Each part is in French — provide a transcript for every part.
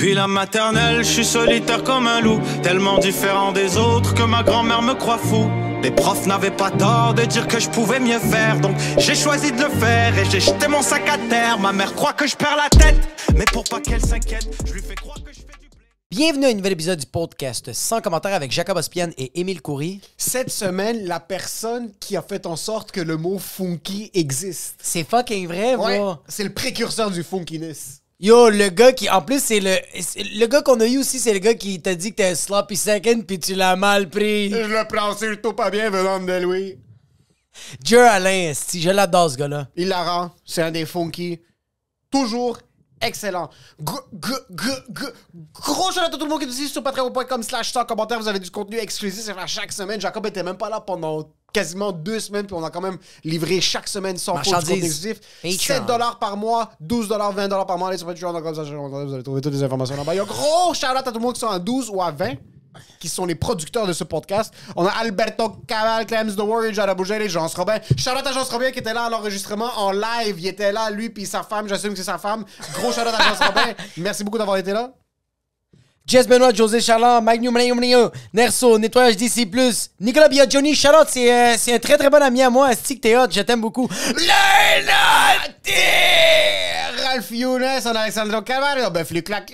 Depuis la maternelle, je suis solitaire comme un loup, tellement différent des autres que ma grand-mère me croit fou. Les profs n'avaient pas tort de dire que je pouvais mieux faire, donc j'ai choisi de le faire et j'ai jeté mon sac à terre. Ma mère croit que je perds la tête, mais pour pas qu'elle s'inquiète, je lui fais croire que je fais du blé. Bienvenue à un nouvel épisode du podcast sans commentaire avec Jacob Ospian et Émile Coury. Cette semaine, la personne qui a fait en sorte que le mot funky existe. C'est fucking vrai, Ouais, bro. c'est le précurseur du funkiness. Yo, le gars qui, en plus, c'est le gars qu'on a eu aussi, c'est le gars qui t'a dit que t'es un sloppy second puis tu l'as mal pris. Je le prends surtout pas bien venant de Louis. Jer Alain, si je l'adore ce gars-là. Il la rend, c'est un des funky. Toujours excellent. Gros shout out à tout le monde qui est ici sur patreon.com/100 commentaires. Vous avez du contenu exclusif à chaque semaine. Jacob était même pas là pendant quasiment 2 semaines, puis on a quand même livré chaque semaine sans faute du contenu exclusif. Patreon. 7$ par mois, 12$, 20$ par mois. Allez sur Patreon, comme ça, vous allez trouver toutes les informations là-bas. Il y a un gros shout out à tout le monde qui sont à 12 ou à 20, qui sont les producteurs de ce podcast. On a Alberto Cabal, Clems The Warrior, Jada Bougel et Jean Robin. Shout out à Jean Robin qui était là à l'enregistrement en live. Il était là, lui, puis sa femme. J'assume que c'est sa femme. Gros shout out à Jean Robin. Merci beaucoup d'avoir été là. Jess Benoît, José Charland, Magnum Nerso, Nettoyage DC+, Nicolas Biaggioni, Charlotte, c'est un très très bon ami à moi. Stick, t'es hot, je t'aime beaucoup. Ralph Younes, on a Alessandro Calvario, Buff Luc Clac,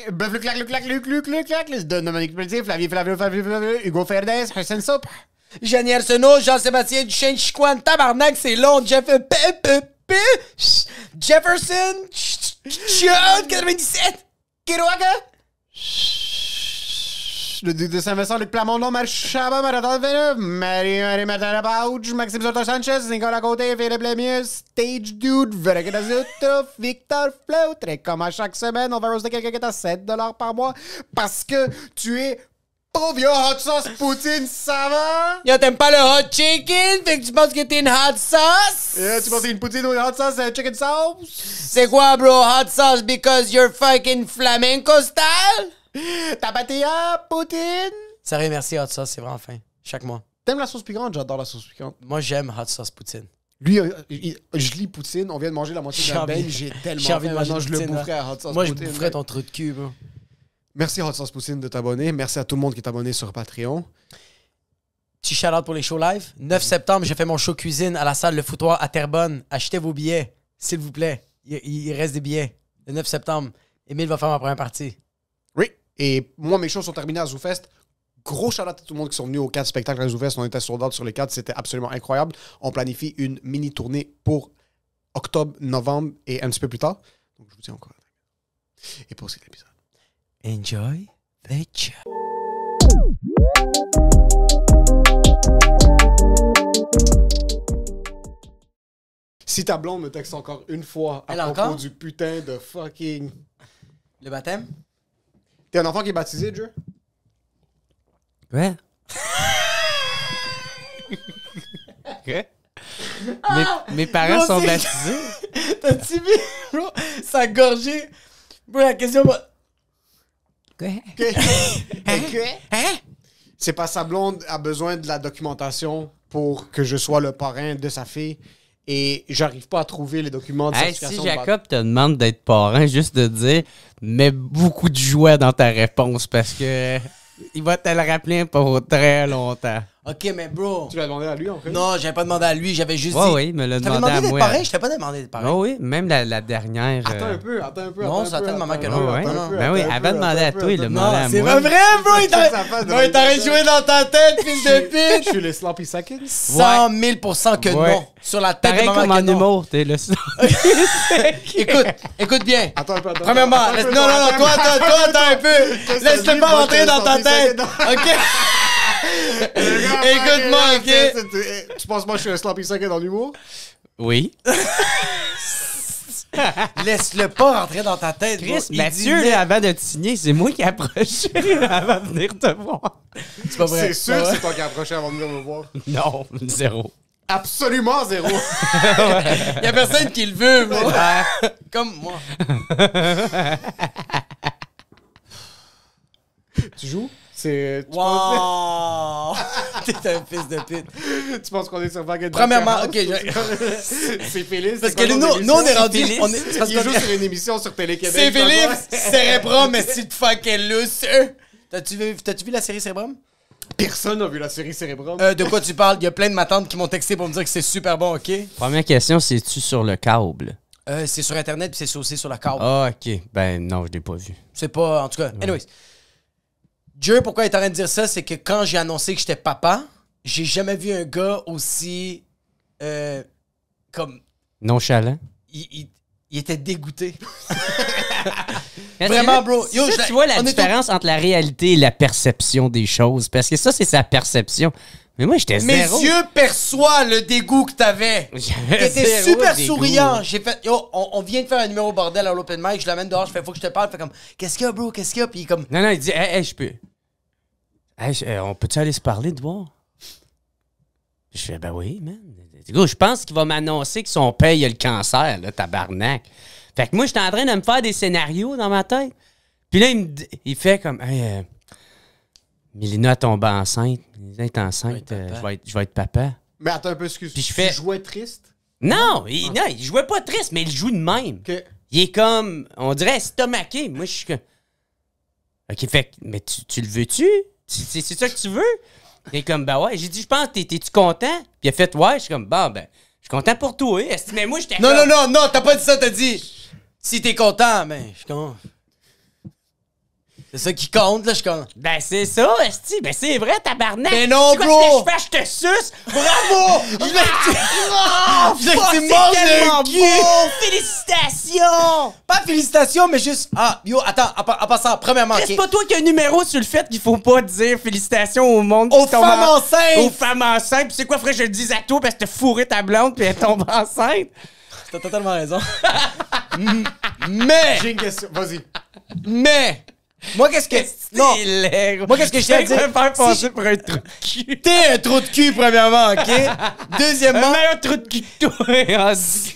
Dominique Pelletier, Flavie, Hugo Ferdes, Hussein Soup. Jeannie Arsenault, Jean-Sébastien Duchesne, Chicoine, tabarnak, c'est long, Jefferson, Chud, 97, Kirouaga. Le duc de Saint-Vincent, Luc Plamondon, Marchaba, Marathon Véneux, Marie Martin Pauge, Maxime Soto Sanchez, Nicolas Côté, Philippe Lemieux, Stage Dude, Véronique Dazuto, Victor Flout. Et comme à chaque semaine, on va roaster quelqu'un qui est à 7$ par mois parce que tu es pauvre. Yo, hot sauce poutine, ça va? Yo, t'aimes pas le hot chicken? Fait que tu penses que t'es une hot sauce? Tu penses que une poutine ou une hot sauce, c'est chicken sauce? C'est quoi, bro? Hot sauce because you're fucking flamenco style? Tapatilla, poutine. Sérieux, merci, hot sauce, c'est vraiment fin. Chaque mois. T'aimes la sauce piquante? J'adore la sauce piquante. Moi, j'aime hot sauce poutine. Lui, je lis poutine, on vient de manger la moitié de la beigne, j'ai tellement envie de faim, manger maintenant je le poutine, boufferais à hot sauce Moi, poutine. je boufferais ton trou de cul, bro. Merci Hot Sauce Poutine de t'abonner. Merci à tout le monde qui est abonné sur Patreon. Petit shout-out pour les shows live. 9 septembre, j'ai fait mon show cuisine à la salle Le Foutoir à Terrebonne. Achetez vos billets, s'il vous plaît. Il reste des billets. Le 9 septembre, Émile va faire ma première partie. Oui. Et moi, mes shows sont terminés à ZooFest. Gros shout-out à tout le monde qui sont venus aux 4 spectacles à ZooFest. On était sold out sur les 4. C'était absolument incroyable. On planifie une mini-tournée pour octobre, novembre et un petit peu plus tard. Donc, je vous dis encore. Et pour cet épisode. Enjoy the show. Si ta blonde me texte encore une fois à propos encore? du putain de fucking... Le baptême? T'es un enfant qui est baptisé, Joe? Ouais. Quoi? Mes parents sont baptisés. T'as-tu vu, bro? Ça gorgé. Bro, la question... Quoi? Hein? C'est pas sa blonde a besoin de la documentation pour que je sois le parrain de sa fille et j'arrive pas à trouver les documents de Hey, certification. si Jacob te demande d'être parrain, juste de dire, mets beaucoup de joie dans ta réponse parce que il va te le rappeler pour très longtemps. OK, mais bro... Tu l'as demandé à lui, en fait? Non, j'avais pas demandé à lui, j'avais juste dit... Oui, il me l'a T'avais demandé à d'être moi. pareil? Je t'ai pas demandé d'être pareil. Oh oui, même la dernière. Attends un peu. Non, c'est tellement que non. Ouais. Ben oui, avant de demander à toi, il l'a demandé à C'est moi. pas vrai, bro! Il t'aurait joué dans ta tête, fils de Je pute! suis les sloppy seconds. 100 000% que Ouais. non. Sur la tête Pareil de maman comme en que non. humour, t'es le Écoute bien. Attends un peu. Premièrement, non, toi, attends un peu. Laisse-le pas rentrer dans ta tête. OK? Écoute-moi, OK? Tu penses moi je suis un sloppy second dans l'humour? Oui. Laisse-le pas rentrer dans ta tête. Chris, bro. Il Mathieu, dit- là, avant de te signer, c'est moi qui ai approché avant de venir te voir. C'est pas vrai. C'est sûr que c'est toi qui as approché avant de venir me voir. Non, zéro. Absolument zéro. Il y a personne qui le veut, bro. Comme moi. Tu joues? Tu Wow! T'es un fils de pute. tu penses qu'on est sur Fucking Premièrement, Dr. ok, House? C'est Félix. Parce que nous, on est rendu. C'est parce qu'il joue sur une émission sur Télé-Québec. C'est Philippe, Cérébrum, mais c'est de fucking lousse. T'as-tu vu la série Cérébrum? Personne n'a vu la série Cérébrum. De quoi tu parles? Il y a plein de ma tante qui m'ont texté pour me dire que c'est super bon, ok? Première question, c'est-tu sur le câble? C'est sur Internet puis c'est aussi sur la câble. Ah, ok. Ben non, je l'ai pas vu. C'est pas, en tout cas. Anyways. Dieu, pourquoi il est en train de dire ça? C'est que quand j'ai annoncé que j'étais papa, j'ai jamais vu un gars aussi. Comme. Nonchalant? Il était dégoûté. Est-ce Vraiment, que- bro. Yo, ça, tu vois la on est différence entre la réalité et la perception des choses. Parce que ça, c'est sa perception. Mais moi, j'étais Mes zéro. yeux perçoivent le dégoût que t'avais. J'avais T'étais zéro super dégoût. souriant. J'ai fait, yo, on vient de faire un numéro bordel à l'open mic. Je l'amène dehors. Je fais, faut que je te parle. Fait comme, qu'est-ce qu'il y a, bro? Qu'est-ce qu'il y a? Puis comme, Non, il dit, hey, je peux. Hey, on peut-tu aller se parler de voir? Je fais, ben oui, man. Je pense qu'il va m'annoncer que son père, il a le cancer, là, tabarnak. Fait que moi, j'étais en train de me faire des scénarios dans ma tête. Puis là, il fait comme, hey, Mélina tombe enceinte. Mélina est enceinte. Je vais être papa. Mais attends un peu, excuse. Puis je fais- Tu jouais triste? Non, non, il jouait pas triste, mais il joue de même. Ok. Il est comme, on dirait estomaqué. Moi, je suis comme. OK, fait que, mais tu le veux-tu? C'est ça que tu veux? Il est comme, ben ouais. J'ai dit, je pense, t'es-tu content? Puis il a fait, ouais. Je suis comme, bon, ben, je suis content pour toi. Mais moi, j'étais non, comme... non, t'as pas dit ça. T'as dit, si t'es content, mais je suis content. C'est ça qui compte, là, je suis content. Ben, c'est ça, esti. Ben, c'est vrai, tabarnak. Mais non, C'est quoi bro! que je fais? Je te suce. Bravo! Je voulais que tu c'est manges tellement le cul. beau! Félicitations! Pas félicitations, mais juste. Ah, yo, attends, en passant, premièrement, C'est ok. pas toi qui as un numéro sur le fait qu'il faut pas dire félicitations au monde qui Aux tombe femmes enceintes! Aux femmes enceintes. Puis c'est quoi, frère, je le dis à toi parce que t'as fourré ta blonde puis elle tombe enceinte. T'as totalement raison. Mais, J'ai une question. Vas-y. mais, moi, qu'est-ce que. Non, moi, qu'est-ce que je tiens à dire? Je vais faire passer Si pour un trou de cul. t'es un trou de cul, premièrement, ok? Un Deuxièmement, meilleur trou de cul que toi. en tout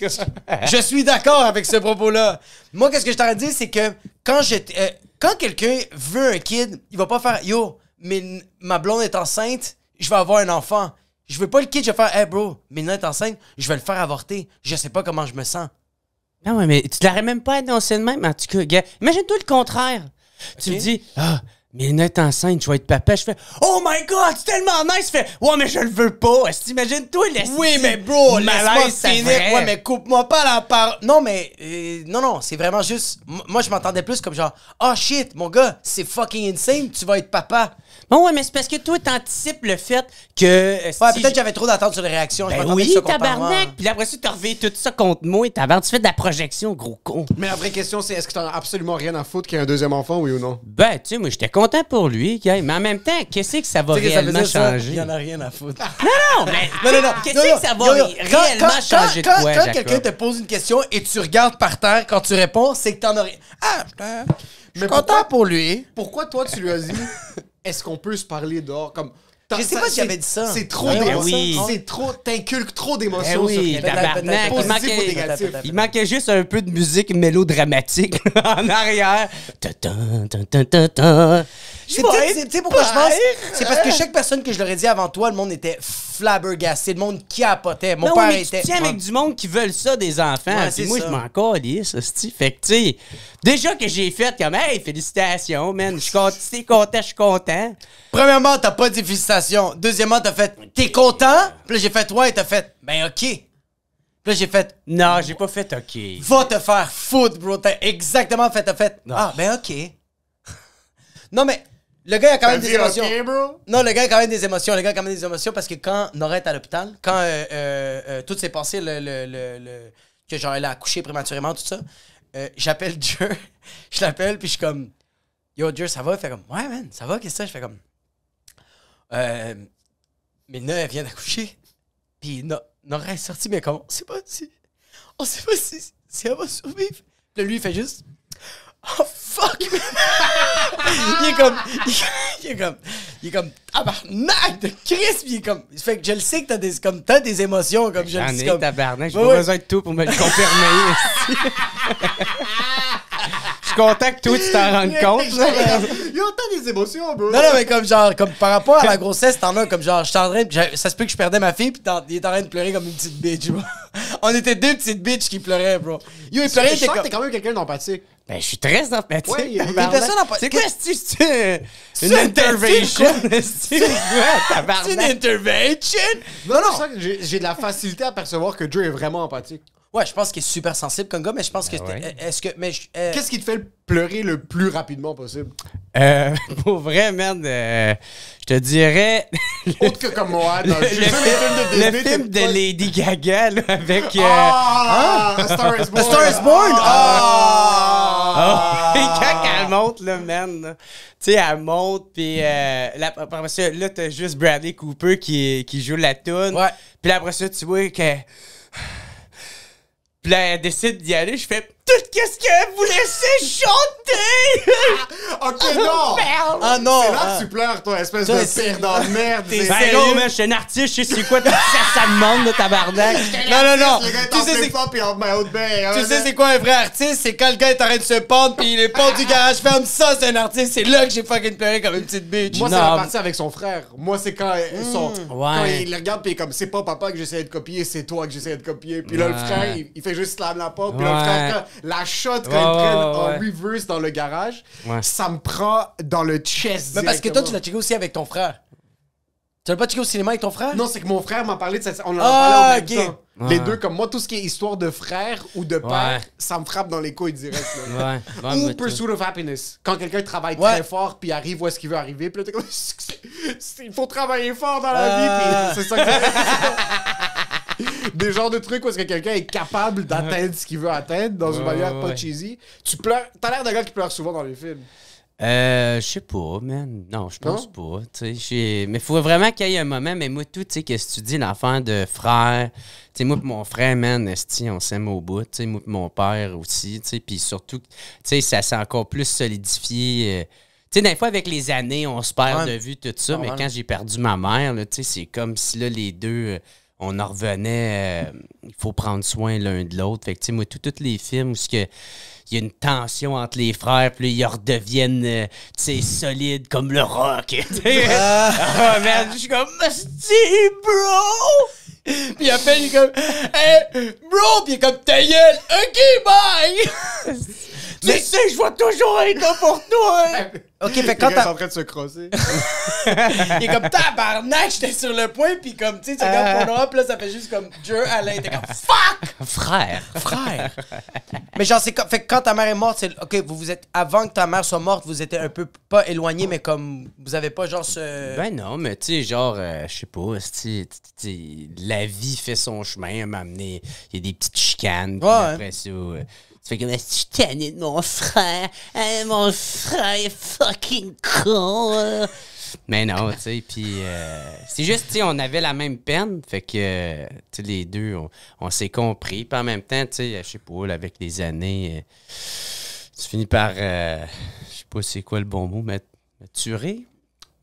cas. je suis d'accord avec ce propos-là. Moi, qu'est-ce que je t'aurais dit, c'est que quand quelqu'un veut un kid, il va pas faire yo, mais ma blonde est enceinte, je vais avoir un enfant. Je veux pas le kid, je vais faire hey bro, Mélina est enceinte, je vais le faire avorter. Je sais pas comment je me sens. Non, mais tu l'aurais même pas annoncé de même. En tout cas, gars, imagine-toi le contraire. Tu me dis, Mélina est enceinte, je vais être papa. Je fais, oh my god, c'est tellement nice. Je fais, ouais, mais je le veux pas. Imagine-toi, Oui, mais bro, laisse-moi malaise, c'est finir. vrai. Ouais, mais coupe-moi pas la parole. Non, mais non, c'est vraiment juste. Moi, je m'entendais plus comme genre, oh shit, mon gars, c'est fucking insane, tu vas être papa. Bon, ouais, mais c'est parce que toi, t'anticipes le fait que. Ouais, peut-être que j'avais trop d'attente sur les réactions. Je Ben m'attendais oui, que ça compare tabarnak. Puis après ça, tu reviens tout ça contre moi. Tabarnak, tu fais de la projection, gros con. Mais la vraie question, c'est est-ce que t'en as absolument rien à foutre qu'il y ait un deuxième enfant, oui ou non? Ben, tu sais, moi, j'étais content pour lui, gars. Mais en même temps, qu'est-ce que ça va Tu sais que ça veut réellement dire ça? changer? Il y en a rien à foutre. Non, mais. Non. Qu'est-ce que ça va réellement changer de quoi, Quand Jacob? quelqu'un te pose une question et tu regardes par terre quand tu réponds, c'est que t'en as rien. Ah, putain. Je suis content pour lui. Pourquoi toi, tu lui as dit est-ce qu'on peut se parler dehors? Comme, Je sais pas si j'avais dit ça. C'est trop Ben d'émotions. oui. C'est trop. T'inculques trop Ben d'émotions oui, sur quelqu'un. tabarnak. Positif Il manquait, ou négatif? il manquait juste un peu de musique mélodramatique en arrière. Ta-ta, ta-ta-ta-ta. Tu sais pourquoi je pense? C'est parce que chaque personne que je leur ai dit avant toi, le monde était flabbergasté. Le monde capotait. Mon Non, père mais était. tu tiens avec du monde qui veulent ça, des enfants. Ouais, Puis c'est moi, ça. je m'en calisse, hostie. Fait que, tu sais, déjà que j'ai fait comme, hey, félicitations, man. Si t'es content, je suis content. Premièrement, t'as pas dit félicitations. Deuxièmement, t'as fait t'es content? Puis là, j'ai fait ouais, t'as fait ben ok. Puis là, j'ai fait Non, j'ai pas fait OK. va te faire foutre, bro. T'as exactement fait, t'as fait ah, ben ok. Non, mais le gars, il a quand même des émotions. OK, bro? Non, le gars a quand même des émotions. Le gars a quand même des émotions parce que quand Nora est à l'hôpital, quand tout s'est passé, que genre elle a accouché prématurément, tout ça, j'appelle Dieu. Je l'appelle, puis je suis comme yo, Dieu, ça va? Il fait comme ouais, man, ça va, qu'est-ce que c'est? Je fais comme Mélina, elle vient d'accoucher. Puis Nora est sortie, mais comme on sait pas si elle va survivre. Puis là, lui, il fait juste oh fuck! il est comme tabarnak de Christ! Puis il est comme. Fait que je le sais que t'as des émotions comme je le J'en sais. ai, Comme, tabarnak. J'ai Ouais, pas ouais. besoin de tout pour me le confirmer. suis content que toi, tu t'en rendes compte. Là. Yo, t'as des émotions, bro. Non, mais comme genre, comme par rapport à la grossesse, t'en as comme genre, j'étais en train ça se peut que je perdais ma fille, pis il est en train de pleurer comme une petite bitch, bro. On était deux petites bitches qui pleuraient, bro. Yo, il pleurait, Je il était sens que comme. t'es quand même quelqu'un d'empathique. Ben, je suis très empathique. Ouais, il y a personne C'est quoi, c'est une C'est intervention? C'est quoi, C'est une tabarnak? intervention? Non, je sens que j'ai de la facilité à percevoir que Joe est vraiment empathique. Ouais, je pense qu'il est super sensible comme gars, mais je pense que. ouais. Est-ce que. Mais. Qu'est-ce qui te fait pleurer le plus rapidement possible? Pour vrai, man, je te dirais... Autre que comme moi, dans Le, j'ai vu les films de Disney. le film de Lady Gaga, là, avec... A Star is Born! A Star is Born? Et quand elle monte, là, man, là, tu sais, elle monte, puis après ça, là, t'as juste Bradley Cooper qui joue la toune. Ouais. Puis après ça, tu vois que... Puis là, elle décide d'y aller, je fais... Tout qu'est-ce que vous laissez chanter! Ok, non! Ah non! C'est là que tu pleures, toi, espèce Toi, de c'est- perdant de merde. T'es Ben sérieux? gros, man, je suis un artiste, je sais c'est quoi ça demande, de tabarnak. Non. Le gars est Tu en sais, c'est- flip-flop et en maillot de bain. Tu sais, c'est quoi un vrai artiste? C'est quand le gars est en train de se pendre, pis les portes du garage ferment. Ça, c'est un artiste. C'est là que j'ai fucking pleuré comme une petite bitch. Moi, c'est Non. la partie avec son frère. Moi, c'est quand, quand il le regarde, puis il est comme, c'est pas papa que j'essayais de copier, c'est toi que j'essayais de copier. Puis là, le Ouais. frère, il fait juste slam la porte. Puis là, le Ouais. frère, quand la shot, quand ils prennent en ouais. reverse dans le garage, Ouais. ça me prend dans le chest. Mais parce que toi, tu directement. l'as checké aussi avec ton frère. Tu l'as pas checké au cinéma avec ton frère? Non, c'est que mon frère m'a parlé de cette. On en a Ah, parlé au même ok. temps. Les deux, comme moi, tout ce qui est histoire de frère ou de père, Ouais. ça me frappe dans les couilles direct. Là. Ouais. Ou mais Pursuit of Happiness. Quand quelqu'un travaille Ouais. très fort puis arrive où est-ce qu'il veut arriver, puis là, t'es comme. Il faut travailler fort dans la vie, puis c'est ça que des genres de trucs où est-ce que quelqu'un est capable d'atteindre ce qu'il veut atteindre dans une manière pas ouais. cheesy. Tu pleures. T'as l'air d'un gars qui pleure souvent dans les films. Je sais pas, man. Non, je pense pas. Tu sais, mais faut vraiment qu'il y ait un moment. Mais moi, tout, tu sais, qu'est-ce que tu dis, l'enfant de frère. Tu sais, moi, pis mon frère, man, esti, on s'aime au bout. Tu sais, moi, pis mon père aussi. Tu sais, puis surtout, tu sais, ça s'est encore plus solidifié. Tu sais, des fois, avec les années, on se perd Ouais. de vue, tout ça. Normal. Mais quand j'ai perdu ma mère, là, tu sais, c'est comme si là, les deux. On en revenait, il faut prendre soin l'un de l'autre. Fait que, tu sais, moi, tous les films où il y a une tension entre les frères, puis là, ils redeviennent, tu sais, solides comme le rock. Tu sais. Ah, man, je suis comme, Asti, bro! Puis après, il est comme, hey, bro! Puis il est comme, ta gueule! Ok, bye! Tu sais, je vais toujours être là pour toi! Ok, fait Le quand gars est t'as. en train de se crosser. Il est comme, tabarnak, j'étais sur le point, puis comme, tu sais, tu regardes ton puis là, ça fait juste comme, Dieu, Alain, t'es comme, fuck! Frère! Frère! Mais genre, c'est fait que quand ta mère est morte, c'est. Ok, vous êtes. Avant que ta mère soit morte, vous étiez un peu pas éloigné, mais comme. Vous avez pas genre ce. Ben non, mais tu sais, genre, je sais pas, la vie fait son chemin, m'a amené, il y a des petites chicanes, puis Ouais. après ça, tu fais comme, je suis tanné de mon frère, mon frère est fucking con. Mais non, tu sais, puis c'est juste, tu sais, on avait la même peine, fait que, tu sais, les deux, on s'est compris, puis en même temps, tu sais, je sais pas, là, avec les années, tu finis par, je sais pas c'est quoi le bon mot, maturer?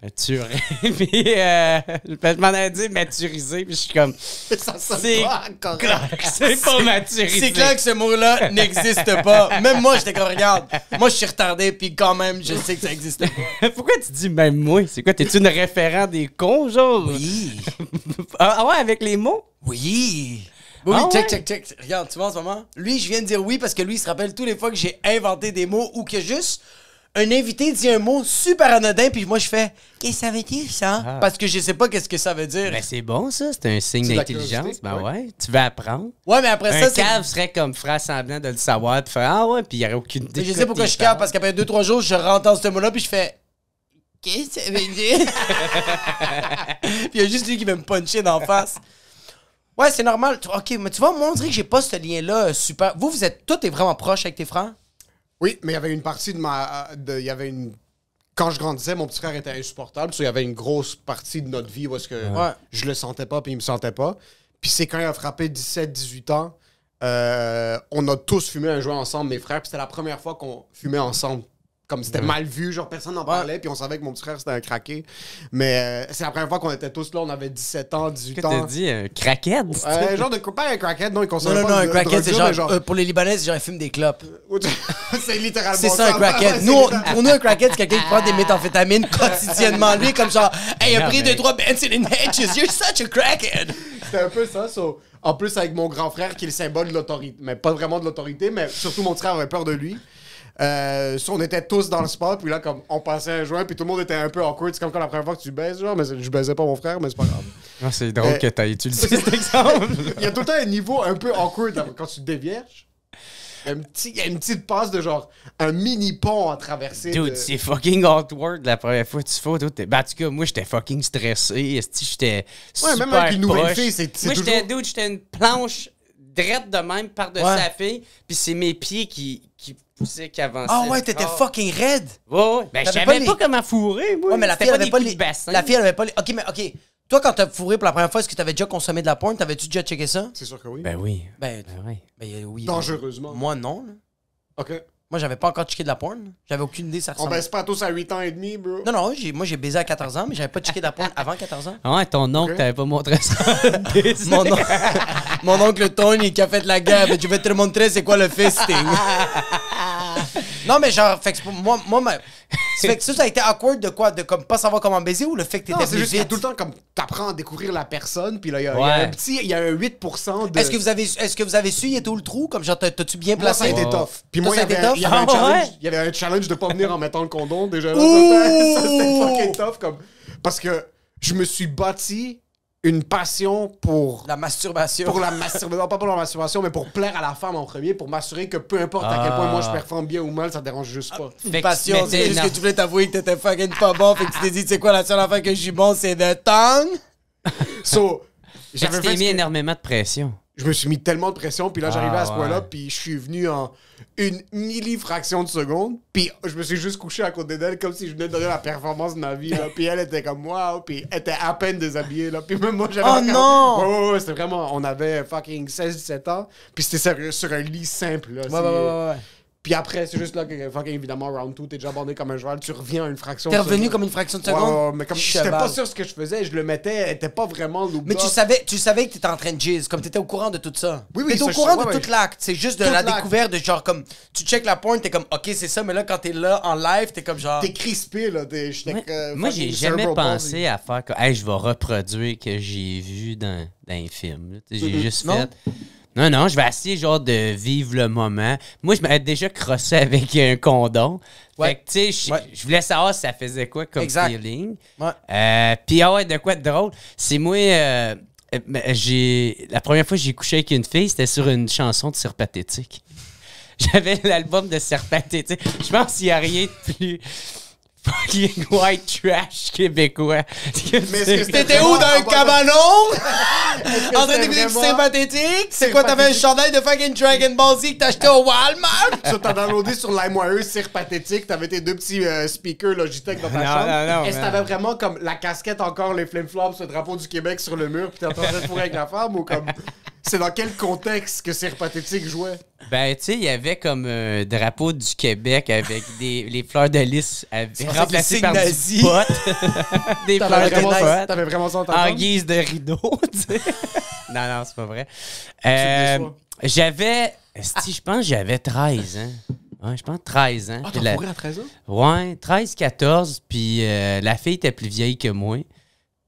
Maturer, puis je m'en avais dit maturiser, puis je suis comme, Ça sonne c'est pas correct. clair que c'est pas maturiser. C'est clair que ce mot-là n'existe pas. Même moi, j'étais comme, regarde, moi, je suis retardé, puis quand même, je sais que ça existe pas. Pourquoi tu dis même moi? C'est quoi, t'es-tu une référent des cons, genre? Oui. Ah ouais, avec les mots? Oui. Oui, Ah check, ouais? check. Regarde, tu vois en ce moment? Lui, je viens de dire oui parce que lui, il se rappelle toutes les fois que j'ai inventé des mots ou que juste un invité dit un mot super anodin, puis moi, je fais qu'est-ce que ça veut dire, ça? Ah. Parce que je sais pas qu'est-ce que ça veut dire. Ben c'est bon, ça. C'est un signe C'est de la d'intelligence. curiosité, Ben ouais. ouais. Tu vas apprendre. Ouais, mais après Un ça, c'est. cave serait comme faire semblant de le savoir, puis faire ah ouais, puis il n'y aurait aucune idée. Mais je de sais quoi pourquoi t'es je capte, parce qu'après 2-3 jours, je rentre dans ce mot-là, puis je fais qu'est-ce que ça veut dire? Puis il y a juste lui qui veut me puncher d'en face. Ouais, c'est normal. Ok, mais tu vois, moi, on dirait que j'ai pas ce lien-là super. Vous êtes. Toi, t'es vraiment proche avec tes frères? Oui, mais il y avait une partie de il y avait une. Quand je grandissais, mon petit frère était insupportable. Il y avait une grosse partie de notre vie où est-ce que Ouais. je le sentais pas puis il me sentait pas. Puis c'est quand il a frappé 17-18 ans, on a tous fumé un joint ensemble, mes frères. Puis c'était la première fois qu'on fumait ensemble Comme c'était mal vu, genre personne n'en parlait, puis on savait que mon petit frère c'était un craqué. Mais c'est la première fois qu'on était tous là, on avait 17 ans, 18 Qu'est-ce que ans. t'as dit? Un crackhead? Genre de pas un crackhead, non, il consommait Non, pas un de crackhead, c'est drogue, genre, mais pour les Libanais, c'est genre, ils fument des clopes. c'est littéralement C'est ça, un crackhead. Nous, pour nous, un crackhead, c'est quelqu'un qui prend des méthamphétamines quotidiennement. Lui, comme genre, hey, il a Non, pris mais- 2-3 Benson and Hedges, you're such a crackhead. C'était un peu ça. En plus, avec mon grand frère qui est le symbole de l'autorité. Mais pas vraiment de l'autorité, mais surtout mon petit frère avait peur de lui. On était tous dans le spot, puis là, comme on passait un joint, puis tout le monde était un peu awkward. C'est comme quand la première fois que tu baises, genre, mais je baisais pas mon frère, mais c'est pas grave. Ah, c'est drôle que t'as utilisé cet exemple. Il y a tout le temps un niveau un peu awkward quand tu te dévierges. Il y a une petite passe de genre un mini pont à traverser. Dude, c'est fucking awkward la première fois que tu fais. Ben, en tout cas, moi, j'étais fucking stressé. J'étais super même avec une nouvelle proche. fille, c'est Moi, toujours- j'étais une planche drette de même par-dessus Ouais. la fille, puis c'est mes pieds qui poussaient, qui avançaient. Ah ouais, t'étais fucking raide. Ouais, ouais. Ben, je T'avais savais pas pas comment fourrer, moi. Ouais, mais la C'était fille, elle des avait pas coups les. de bassin. La fille, elle avait pas les. Ok, mais ok. Toi, quand t'as fourré pour la première fois, est-ce que t'avais déjà consommé de la porn? T'avais-tu déjà checké ça? C'est sûr que oui. Ben oui. Ben, Ben oui. oui. Dangereusement. Moi, non. Là. Ok. Moi, j'avais pas encore checké de la porn. J'avais aucune idée, ça On ressemble. baisse pas tous à 8 ans et demi, bro. Non, non, moi, j'ai baisé à 14 ans, mais j'avais pas checké de la porn avant 14 ans. Ah ouais, ton oncle Ok. t'avait pas montré ça. Mon oncle Tony qui a fait la guerre, je vais te montrer c'est quoi le fisting. Non, mais genre, fait que c'est pour moi, fait que ça a été awkward de quoi? De comme pas savoir comment baiser ou le fait que Non, t'étais c'est venu juste qu'il y a vite? tout le temps comme t'apprends à découvrir la personne, puis là, il y a Ouais. un petit, il y a un 8% de. Est-ce que vous avez su, il était où le trou? Comme genre, t'as-tu bien Moi, ça a placé? été tough. Puis Toi, moi, ça a été tough? il y avait un Ah, challenge. ouais? Il y avait un challenge de pas venir en mettant le condom, déjà. Là, Ouh! ça, c'était fucking tough. Parce que je me suis bâti une passion pour La masturbation. la masturbation, pas pour la masturbation, mais pour plaire à la femme en premier, pour m'assurer que peu importe à quel point moi je performe bien ou mal, ça dérange juste pas. Fait que Passion, tu c'est mettais juste une- que tu voulais t'avouer que t'étais fucking pas bon, fait que tu t'es dit, tu sais quoi, la seule affaire que je suis bon, c'est de tongue. So, Fait que tu t'es mis énormément de pression. je me suis mis tellement de pression, puis là j'arrivais à ce ouais. point-là, puis je suis venu en une millifraction de seconde, puis je me suis juste couché à côté d'elle comme si je venais de donner la performance de ma vie, là. Puis elle était comme wow, puis elle était à peine déshabillée, là. Puis même moi j'avais Oh encore- non! Ouais, c'était vraiment, on avait fucking 16-17 ans, puis c'était sur un lit simple, là. Ouais. Puis après, c'est juste là que fucking évidemment, round 2, t'es déjà bandé comme un cheval, tu reviens à une fraction T'es de revenu seconde. comme une fraction de Ouais, seconde? ouais, mais comme j'étais Cheval. pas sûr ce que je faisais, je le mettais, elle était pas vraiment loop Mais tu savais que t'étais en train de jizz, comme t'étais au courant de tout ça. Oui, T'étais ça, au courant ouais, de ouais. tout l'acte. C'est juste de Tout la l'acte. découverte de genre comme, tu check la porn, t'es comme, ok, c'est ça, mais là, quand t'es là en live, t'es comme genre. T'es crispé, là. J'étais Moi, j'ai fucking jamais cerebral pensé palsy. à faire que hey, je vais reproduire que j'ai vu dans un film. là. Tu sais, J'ai juste Non? fait. Non, je vais essayer genre de vivre le moment. Moi, je m'avais déjà crossé avec un condom. Ouais. Fait que, tu sais, Ouais. je voulais savoir si ça faisait quoi comme Exact. feeling. Ouais. Puis, ah ouais, de quoi de drôle. C'est moi, la première fois que j'ai couché avec une fille, c'était sur une chanson de Sir Pathétique. J'avais l'album de Sir Pathétique. Je pense qu'il n'y a rien de plus fucking white trash québécois. Mais est-ce que c'était T'étais où, dans un vraiment- cabanon? En train d'écouter du vraiment- sympathétique? C'est quoi, t'avais un chandail de fucking Dragon Ball Z que t'as acheté au Walmart? Ça, t'as downloadé sur LimeWire, Cire Pathétique, t'avais tes deux petits speakers Logitech dans ta Non, chambre. non, Est-ce que man. t'avais vraiment comme la casquette encore, les flip-flops, le drapeau du Québec sur le mur, pis t'es en train de fourrer avec la femme, ou comme... C'est dans quel contexte que Cire Pathétique jouait? Ben, tu sais, il y avait comme un drapeau du Québec avec les fleurs de lys que remplacées les par signes du nazis. pot. Des fleurs T'avais vraiment de ça- pot. T'avais vraiment ça dans ta En chambre? guise de rideau, tu sais. Non, c'est pas vrai. déçois. J'avais... Si, je pense que j'avais 13 ans. Ouais, je pense 13 ans. Ah, Puis t'as la- fourré à 13 ans? Ouais, 13, 14. Puis la fille était plus vieille que moi.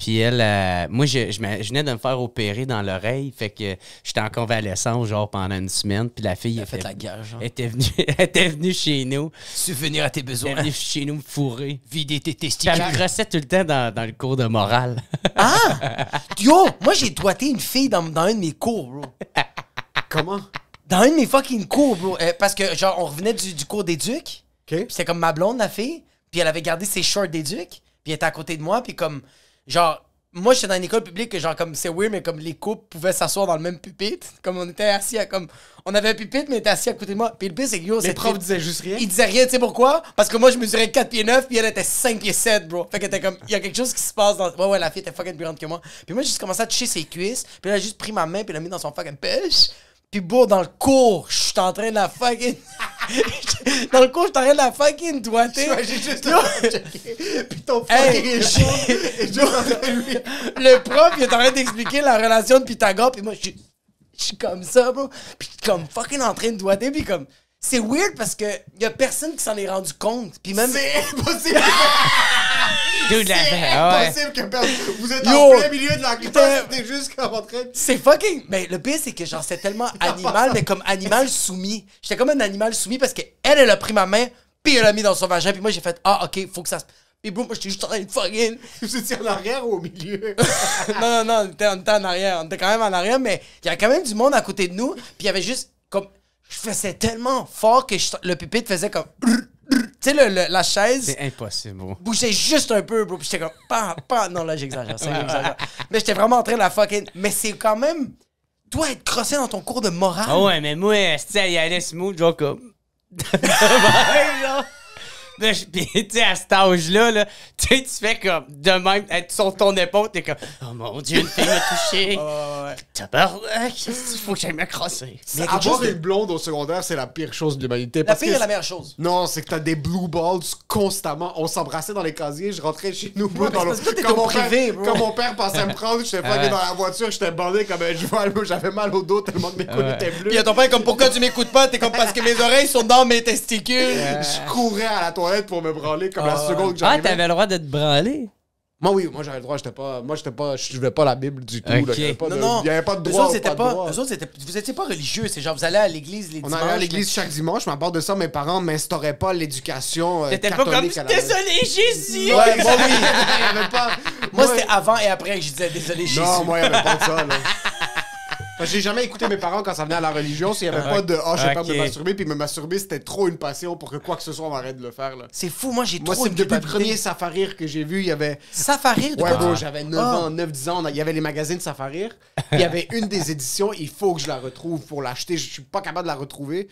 Puis elle, moi, je venais de me faire opérer dans l'oreille. Fait que j'étais en convalescence, genre, pendant une semaine. Puis la fille Fait la guerre, genre. était venue chez nous. Subvenir à tes Elle est besoins. venue chez nous me fourrer. Vider tes Puis testicules. elle me crossait tout le temps dans le cours de morale. Yo, moi, j'ai doigté une fille dans un de mes cours, bro. Comment? Dans un de mes fucking cours, bro. Parce que, genre, on revenait du cours d'éduc. OK. Puis c'était comme ma blonde, la fille. Puis elle avait gardé ses shorts d'éduc. Puis elle était à côté de moi. Puis comme, genre, moi, j'étais dans une école publique que, genre, comme, c'est weird, mais comme les couples pouvaient s'asseoir dans le même pupitre. Comme on était assis à, comme, on avait un pupitre, mais on était assis à côté de moi. Puis le pire, c'est que, yo, Les c'est profs disaient juste rien? Il disait rien, tu sais pourquoi? Parce que moi, je mesurais 4 pieds 9, puis elle était 5 pieds 7, bro. Fait qu'elle était comme, il y a quelque chose qui se passe dans. Ouais, la fille était fucking plus grande que moi. Puis moi, j'ai juste commencé à toucher ses cuisses, puis elle a juste pris ma main, puis elle l'a mis dans son fucking pêche. Puis, bro, dans le cours, je suis en train de la fucking. Dans le cours, je t'arrête de la fucking doigter. J'ai juste Yo. checké. Puis ton Hey, le prof, il est en train d'expliquer la relation de Pythagore, puis moi, je suis comme ça, bro. Puis je suis comme fucking en train de doigter, puis comme... C'est weird parce que y a personne qui s'en est rendu compte. Puis même... C'est impossible. Dude, C'est ouais. impossible que personne... Vous êtes Yo. en plein milieu de la classe, t'es juste comme en train de... C'est fucking... Mais le pire, c'est que genre, c'est tellement animal, mais comme animal soumis. J'étais comme un animal soumis parce qu'elle, elle a pris ma main, puis elle l'a mis dans son vagin, puis moi, j'ai fait « Ah, OK, faut que ça se... » Puis bro, moi, j'étais juste en train de fucking... Vous étiez en arrière ou au milieu? non, on était en arrière. On était quand même en arrière, mais il y a quand même du monde à côté de nous, puis il y avait juste comme... Je faisais tellement fort que le pupitre faisait comme... Tu sais, la chaise... C'est impossible, bro. Bougeait juste un peu, bro. Puis j'étais comme... Non, là, j'exagère. J'exagère. Mais j'étais vraiment en train de la fucking... Mais c'est quand même... Toi, être crossé dans ton cours de morale... Ah ouais, mais moi, tu sais, il allait smooth, genre comme... genre... Pis, tu sais, à cet âge-là, là, tu sais, tu fais comme de même, être sur ton épaule, t'es comme, oh mon Dieu, une fille m'a touché. Tabarnak, il faut que j'aille me crosser. Mais Avoir une blonde au secondaire, c'est la pire chose de l'humanité. La parce pire que est la meilleure chose. Non, c'est que t'as des blue balls constamment. On s'embrassait dans les casiers, je rentrais chez nous, bro, Ouais, dans mais c'est parce que t'étais comme au mon père, privé, bro. Comme mon père passait à me prendre, j'étais fucké dans la voiture, j'étais bandé comme un cheval, bro, j'avais mal au dos tellement que mes couilles étaient bleus. Puis ton père comme, pourquoi tu m'écoutes pas? T'es comme, parce que mes oreilles sont dans mes testicules. Je courais à la toilette pour me branler comme la seconde que Ah, j'arrivais. t'avais le droit de te branler? Moi, oui, moi j'avais le droit, je suivais pas la Bible du tout. Ok. Là, il y avait pas de, Non. il y avait pas de Eux droit. autres, ou c'était pas de pas... droit. Eux autres, vous étiez pas religieux. C'est genre, vous allez à l'église les On dimanches. allait à l'église chaque dimanche, mais à bord de ça, mes parents m'instauraient pas l'éducation T'étais pas comme, catholique à la maison. désolé, Jésus! Ouais, moi, oui. Il y avait pas... Moi, c'était avant et après que je disais, désolé, Jésus. Non, moi, il n'y avait pas de ça, là. J'ai jamais écouté mes parents quand ça venait à la religion. S'il n'y avait pas de « Ah, je suis capable de Ok. masturber », puis me masturber, c'était trop une passion pour que quoi que ce soit, on arrête de le faire, là. C'est fou, moi, j'ai Moi, trop c'est une depuis le culpabilité. premier Safarir que j'ai vu, il y avait... Safarir de Ouais, quoi? bro, j'avais 9 Ah. ans, 9-10 ans, il y avait les magazines Safarir. Puis il y avait une des éditions, il faut que je la retrouve pour l'acheter, je suis pas capable de la retrouver.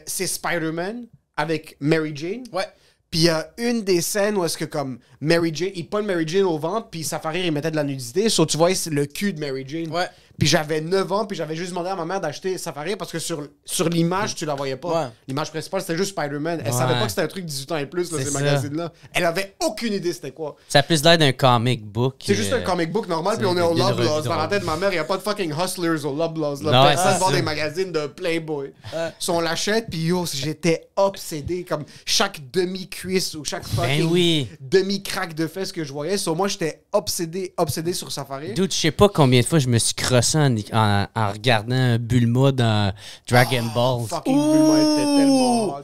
C'est Spider-Man avec Mary Jane. Ouais. Puis il y a une des scènes où est-ce que comme Mary Jane, il pogne Mary Jane au ventre, puis Safarir, il mettait de la nudité. So, tu vois, c'est le cul de Mary Jane. Ouais. Puis j'avais 9 ans, puis j'avais juste demandé à ma mère d'acheter Safarir parce que sur l'image, tu la voyais pas. Ouais. L'image principale, c'était juste Spider-Man. Elle Ouais. savait pas que c'était un truc 18 ans et plus, là, C'est ces ça. magazines-là. Elle avait aucune idée c'était quoi. Ça a plus l'air d'un comic book. C'est juste un comic book normal, puis on est au Loblaws. Dans la tête de ma mère, il n'y a pas de fucking hustlers au Loblaws. Non, Là. ouais, Personne c'est vend ça. des magazines de Playboy. So, on l'achète, puis yo, j'étais obsédé. Comme chaque demi-cuisse ou chaque fucking oui. demi-craque de fesses que je voyais. So, moi, j'étais obsédé sur Safari. Dude, je sais pas combien de fois je me suis crossé en regardant Bulma dans Dragon Ball. Fucking Bulma était tellement hot.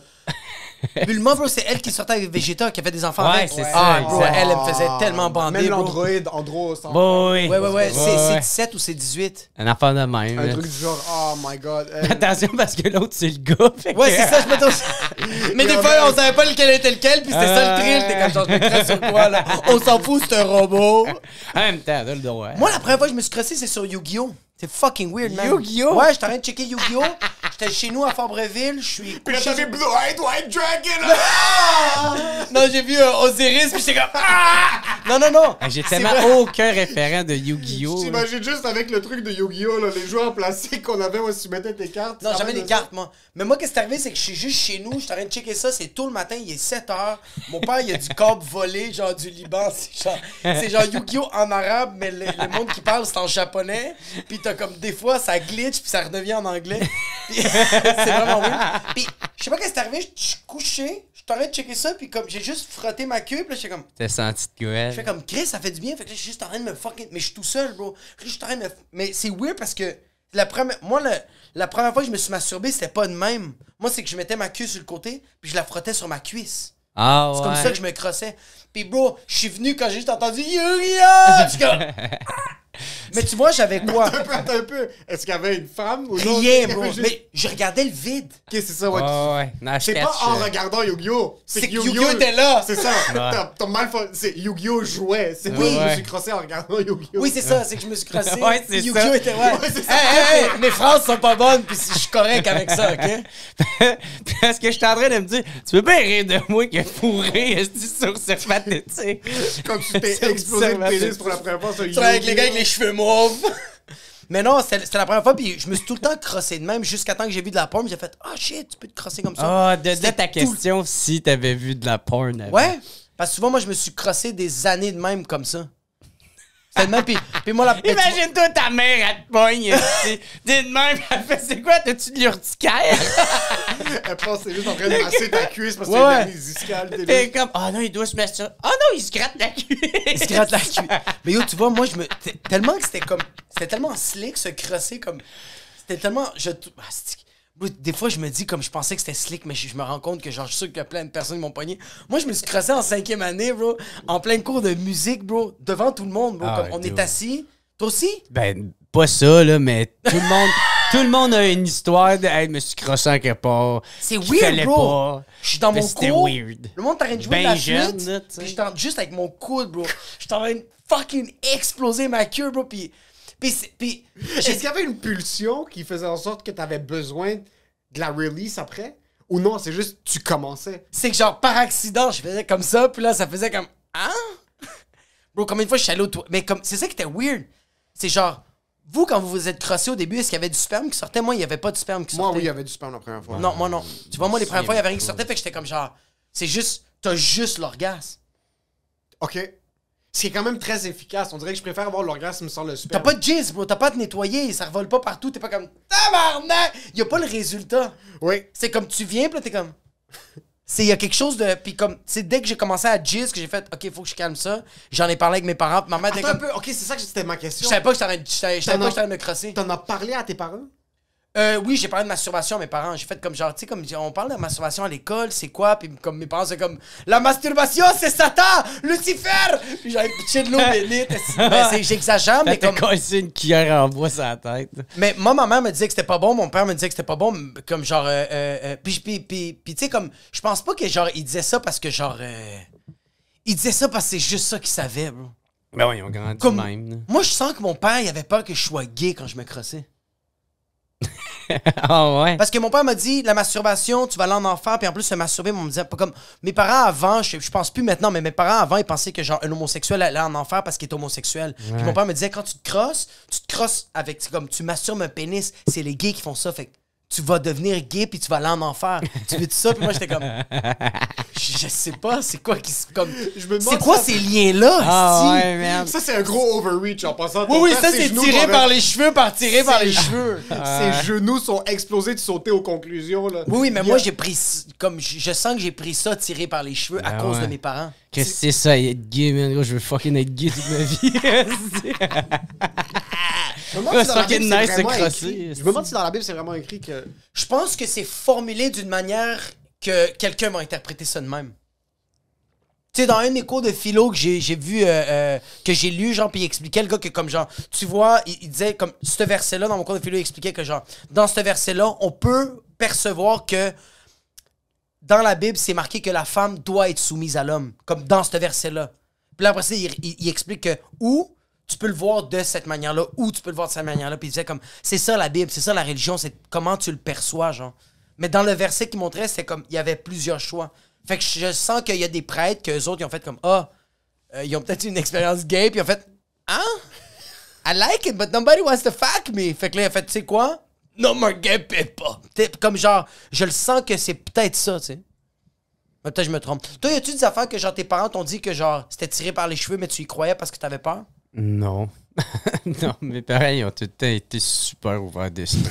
Bulma, bro, c'est elle qui sortait avec Vegeta, qui avait des enfants Ouais, avec. c'est ça, Ah, bro, exact. elle me faisait tellement bander, Même bro. Andro, ça. Oui. Ouais. C'est Ouais. 17 ou c'est 18? Un enfant de même. Un là. truc du genre, oh my god. Attention parce que l'autre c'est le gars. fait Ouais, que- c'est ça, je me aussi. Mais des fois, on savait pas lequel était lequel, puis c'était ça le thrill. T'es comme genre, je me crosse sur quoi, là? On s'en fout, c'est un robot. En même temps, t'as le droit. Moi, la première fois que je me suis crossé, c'est sur Yu-Gi-Oh! C'est fucking weird, man. Yu-Gi-Oh? Ouais, j'étais en train de checker Yu-Gi-Oh! J'étais chez nous à Fabreville, je suis. Puis là, couché t'avais sur- Blue Eyed White Dragon, là! Non, j'ai vu Osiris, puis j'étais comme. Ah! Non. Ah, J'ai C'est tellement vrai. aucun référent de Yu-Gi-Oh! là. T'imagines juste avec le truc de Yu-Gi-Oh! Là, les joueurs classiques qu'on avait où tu mettais tes cartes. Non, ça j'avais va des de cartes, moi. Mais moi, qu'est-ce qui est arrivé, c'est que je suis juste chez nous, je suis en train de checker ça, c'est tôt le matin, il est 7h. Mon père, il a du câble volé, genre du Liban. C'est genre Yu-Gi-Oh! En arabe, mais le monde qui parle, c'est en japonais. Puis t'as comme des fois, ça glitch, puis ça redevient en anglais. Puis c'est vraiment weird. Puis je sais pas qu'est-ce qui est arrivé, je suis couché, je suis en train de checker ça, puis comme j'ai juste frotté ma queue, puis là, j'étais comme. T'as senti de quoi? Je fais comme Chris, ça fait du bien. Fait que là, je suis juste en train de me fucking. Mais je suis tout seul, bro. Je suis en train de me. Mais c'est weird parce que la première fois que je me suis masturbé, c'était pas de même. Moi, c'est que je mettais ma queue sur le côté, puis je la frottais sur ma cuisse. Ah ouais. C'est comme ça que je me crossais. Puis, bro, je suis venu quand j'ai juste entendu Yu-Gi-Oh! Je suis comme. Mais tu vois, j'avais quoi? Attends un peu. Est-ce qu'il y avait une femme ou non? Rien, bro. Mais je regardais le vide. Ok, c'est ça, ouais. Ouais. Non, je C'est pas catch, en regardant Yu-Gi-Oh! C'est que Yu-Gi-Oh! était là. C'est ça. T'as mal fait. C'est Yu-Gi-Oh! jouait. C'est pas Oui. que je me suis crossé en regardant Yu-Gi-Oh! Oui, c'est ça, c'est que je me suis crossé. Ouais, c'est Yu-Gi-Oh! ça. était ouais. c'est ça. Hey, mes phrases sont pas bonnes, puis je suis correct avec ça, ok? Parce que je suis en train de me dire, tu peux bien rire de moi qui a fourré sur Surfatétique. Comme tu t'es C'est explosé le observateur. pénis pour la première fois sur Tu travailles avec les gars avec les cheveux mauves. Mais non, c'était la première fois, puis je me suis tout le temps crossé de même jusqu'à temps que j'ai vu de la porn. J'ai fait, ah shit, tu peux te crosser comme ça. Ah, de C'était ta tout question si t'avais vu de la porn. Avant. Ouais, parce que souvent, moi, je me suis crossé des années de même comme ça. C'était de même, puis moi, la... Imagine-toi ta mère, elle te pogne. Dis de même, elle fait c'est quoi, t'as-tu de l'urticaire? Elle pense que c'est juste en train de masser ta cuisse parce que Ouais. c'est une hernie discale. T'es comme, ah non, il doit se mettre ça. Ah non, il se gratte la cuisse. Il se gratte la cuisse. Mais yo, tu vois, moi, tellement que c'était tellement slick, se crosser, comme... C'était tellement... Des fois, je me dis, comme je pensais que c'était slick, mais je me rends compte que genre, je suis sûr qu'il y a plein de personnes qui m'ont pogné. Moi, je me suis crossé en 5e année, bro, en plein cours de musique, bro, devant tout le monde, bro. Ah, comme on dude. est assis. Toi aussi? Ben, pas ça, là, mais tout le monde a une histoire de, hey, je me suis crossé en quelque part. C'est qu'il weird, fallait bro. pas. Je suis dans Mais mon c'était cours. weird. Le monde est en train de jouer Ben de la jeune, flûte. là, tu sais. Puis je suis juste avec mon coude, bro. Je suis en train de fucking exploser ma queue, bro. Puis Est-ce qu'il y avait une pulsion qui faisait en sorte que t'avais besoin de la release après? Ou non, c'est juste tu commençais? c'est que genre par accident, je faisais comme ça, puis là ça faisait comme hein? Bro, combien de fois je suis allé au toit? Mais comme c'est ça qui était weird. C'est genre vous quand vous vous êtes crossé au début, est-ce qu'il y avait du sperme qui sortait? Moi, il y avait pas de sperme qui sortait. Moi, oui, il y avait du sperme la première fois. Non, moi non. Tu vois, moi les premières fois, il y avait rien qui sortait, fait que j'étais comme genre c'est juste t'as juste l'orgasme. OK. Ce qui est quand même très efficace. On dirait que je préfère avoir l'orgasme sans le T'as sperme. pas de jizz, bro, t'as pas à te nettoyer, ça revole pas partout, t'es pas comme tabarnak! Y a pas le résultat. Oui. C'est comme tu viens, pis là, t'es comme. Il y a quelque chose de. Puis comme, c'est dès que j'ai commencé à jizz que j'ai fait, OK, faut que je calme ça. J'en ai parlé avec mes parents, pis ma mère était Attends un comme. peu. OK, c'est ça que c'était ma Je question. savais pas que j'étais en train de me crosser. T'en as parlé à tes parents? Oui, j'ai parlé de masturbation à mes parents. J'ai fait comme genre, tu sais, comme on parle de masturbation à l'école, c'est quoi? Puis comme mes parents, c'est comme, la masturbation, c'est Satan! Lucifer! Puis j'avais pitché de l'eau bénite. J'exagère, mais T'as comme. cassé une cuillère en bois sur la tête. Mais moi, ma mère me disait que c'était pas bon, mon père me disait que c'était pas bon, comme genre... Puis tu sais, comme... Je pense pas que genre, il disait ça parce que genre... il disait ça parce que c'est juste ça qu'il savait, bro. Ben oui, ils ont grandi Comme, même. là. moi, je sens que mon père, il avait peur que je sois gay quand je me crossais. Ah ouais? Parce que mon père m'a dit, la masturbation, tu vas aller en enfer, puis en plus, se masturber, on me disait, pas comme... Mes parents avant, je pense plus maintenant, mais mes parents avant, ils pensaient que genre un homosexuel allait en enfer parce qu'il est homosexuel. Puis mon père me disait, quand tu te crosses avec... C'est comme, tu masturbes un pénis, c'est les gays qui font ça, fait que tu vas devenir gay puis tu vas aller en enfer. Tu veux ça? Puis moi, j'étais comme... Je sais pas, c'est quoi qui... Comme, Je me demande c'est quoi ça- ces liens-là, Ah esti? ouais, merde. Ça, c'est un gros overreach en passant. Oui, Ton oui, père, ça, ses c'est genoux tiré doivent par être- les cheveux, tiré par les cheveux. Ses genoux sont explosés de sauter aux conclusions, là. Oui, mais moi, j'ai pris... Comme, je sens que j'ai pris ça tiré par les cheveux à Ah cause de ouais. mes parents. Qu'est-ce que c'est ça, être gay, man? Gros, je veux fucking être gay toute ma vie. Je me demande si dans la fucking Bible, c'est nice de vraiment crosser, écrit- esti. Je me demande si dans la Bible, c'est vraiment écrit que... Je pense que c'est formulé d'une manière que quelqu'un m'a interprété ça de même. Tu sais, dans un des cours de philo que j'ai vu, que j'ai lu, genre, puis il expliquait le gars que, comme genre, tu vois, il disait, comme, ce verset-là, dans mon cours de philo, il expliquait que, genre, dans ce verset-là, on peut percevoir que dans la Bible, c'est marqué que la femme doit être soumise à l'homme, comme dans ce verset-là. Puis là, après ça, il explique que, ou tu peux le voir de cette manière-là, ou tu peux le voir de cette manière-là, puis il disait comme, c'est ça la Bible, c'est ça la religion, c'est comment tu le perçois, genre. Mais dans le verset qu'il montrait, c'était comme, il y avait plusieurs choix. Fait que je sens qu'il y a des prêtres, qu'eux autres, ils ont fait comme, ils ont peut-être une expérience gay, puis ils ont fait, hein? I like it, but nobody wants to fuck me. Fait que là, il a fait, tu sais quoi? No more gay people. T'sais, comme genre, je le sens que c'est peut-être ça, tu sais. Mais peut-être que je me trompe. Toi, y a-tu des affaires que genre tes parents t'ont dit que genre c'était tiré par les cheveux, mais tu y croyais parce que t'avais peur? Non. Non, mes parents, ils ont tout le temps été super ouverts d'esprit.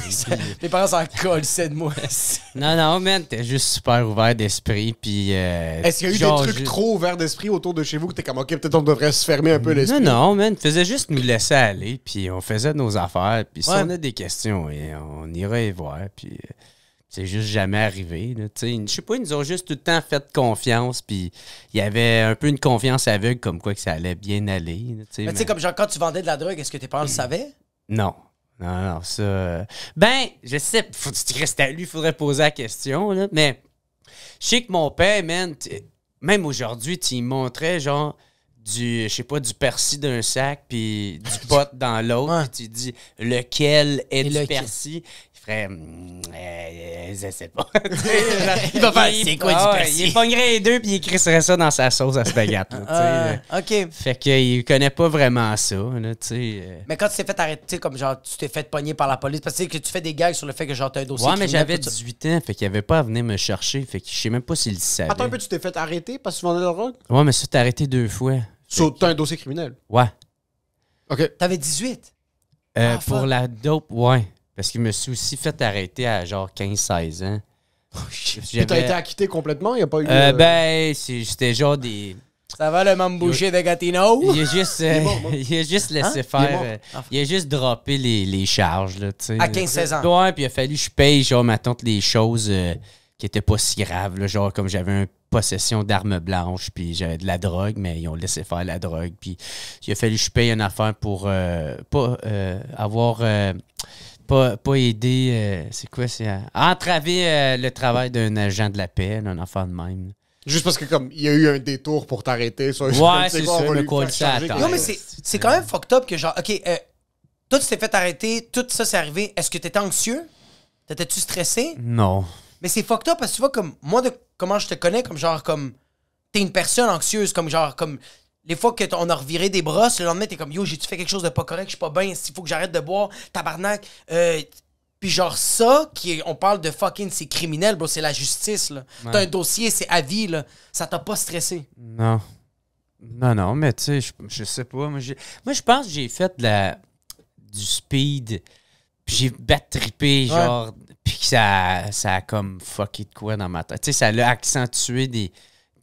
Mes parents s'en collent, de moi. Non, man, t'es juste super ouvert d'esprit, puis... Est-ce qu'il y a eu genre, des trucs juste- trop ouverts d'esprit autour de chez vous que t'es comme, OK, peut-être on devrait se fermer un peu l'esprit? Non, man, faisait juste nous laisser aller, puis on faisait nos affaires, puis si Ouais. on a des questions, on irait y voir, puis c'est juste jamais arrivé, là, tu sais. Je sais pas, ils nous ont juste tout le temps fait confiance, puis il y avait un peu une confiance aveugle comme quoi que ça allait bien aller, là, tu sais. Mais tu sais, comme genre quand tu vendais de la drogue, est-ce que tes parents le savaient? Non. Non, ça... Ben, je sais, faut que tu restes à lui, faudrait poser la question, là, mais je sais que mon père, man, même aujourd'hui, il me montrait, genre, je sais pas, du persil d'un sac, puis du pot dans l'autre, Ouais. puis tu dis lequel est Et du lequel? persil. ferait... je sais pas. Il va faire... C'est quoi du persil? Il pognerait les deux puis il crisserait ça dans sa sauce à spaghetti. OK. Fait qu'il connaît pas vraiment ça. Là, Mais quand tu t'es fait arrêter, comme genre, tu t'es fait pogner par la police, parce que tu fais des gags sur le fait que genre, t'as un dossier ouais, mais criminel, j'avais tout ça. 18 ans, fait qu'il avait pas à venir me chercher. Fait que je sais même pas s'il le savait. Attends un peu, tu t'es fait arrêter parce que tu vendais de la drogue? Ouais, mais ça, t'as arrêté 2 fois. T'as un dossier criminel. Ouais. OK. T'avais 18? Pour fuck. la dope, ouais. Parce qu'il me suis aussi fait arrêter à genre 15-16 ans. Puis t'as été acquitté complètement? Il n'y a pas eu... Ben, c'était genre des... Ça va le mambouché de Gatineau? Il a juste, mort. il a juste laissé Hein? faire... il a juste droppé les charges, là, tu sais. À 15-16 ans? Ouais, puis il a fallu que je paye, genre, mettons, les choses qui étaient pas si graves, là, genre, comme j'avais une possession d'armes blanches, puis j'avais de la drogue, mais ils ont laissé faire la drogue, puis il a fallu que je paye une affaire pour pas avoir... Pas aider, c'est quoi, c'est entraver le travail d'un agent de la paix, un affaire de même. Juste parce que comme il y a eu un détour pour t'arrêter. Ça, Ouais, c'est quoi, ça, on va le lui quoi, faire ça charger attend. Non, mais quelque c'est quand même fucked up que genre, OK, toi, tu t'es fait arrêter, tout ça, c'est arrivé. Est-ce que t'étais anxieux? T'étais-tu stressé? Non. Mais c'est fucked up parce que tu vois, comme moi, de comment je te connais, comme genre, comme t'es une personne anxieuse, comme genre, comme les fois qu'on a reviré des brosses, le lendemain, t'es comme yo, j'ai-tu fait quelque chose de pas correct, je suis pas bien, s'il faut que j'arrête de boire, tabarnak. Puis genre ça, on parle de fucking, c'est criminel, bro, c'est la justice, là. Ouais. T'as un dossier, c'est à vie, là. Ça t'a pas stressé. Non. Non, mais tu sais, je sais pas. Moi, je pense que j'ai fait du speed, puis j'ai battrippé, genre, puis que ça a comme fucké de quoi dans ma tête. Tu sais, ça l'a accentué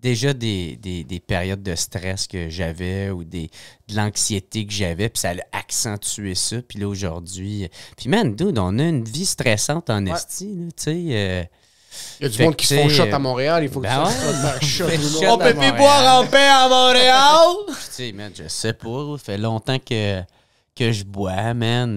déjà des périodes de stress que j'avais ou de l'anxiété que j'avais, puis ça a accentué ça. Puis là, aujourd'hui... Puis man, dude, on a une vie stressante en esti, là, tu sais... Il y a du Fait monde que, qui se font tu sais, shot à Montréal. Il faut que ben ça se shot. Fait shot On à peut plus Montréal. boire en paix à Montréal! Tu sais, man, je sais pas. Ça fait longtemps que je bois, man.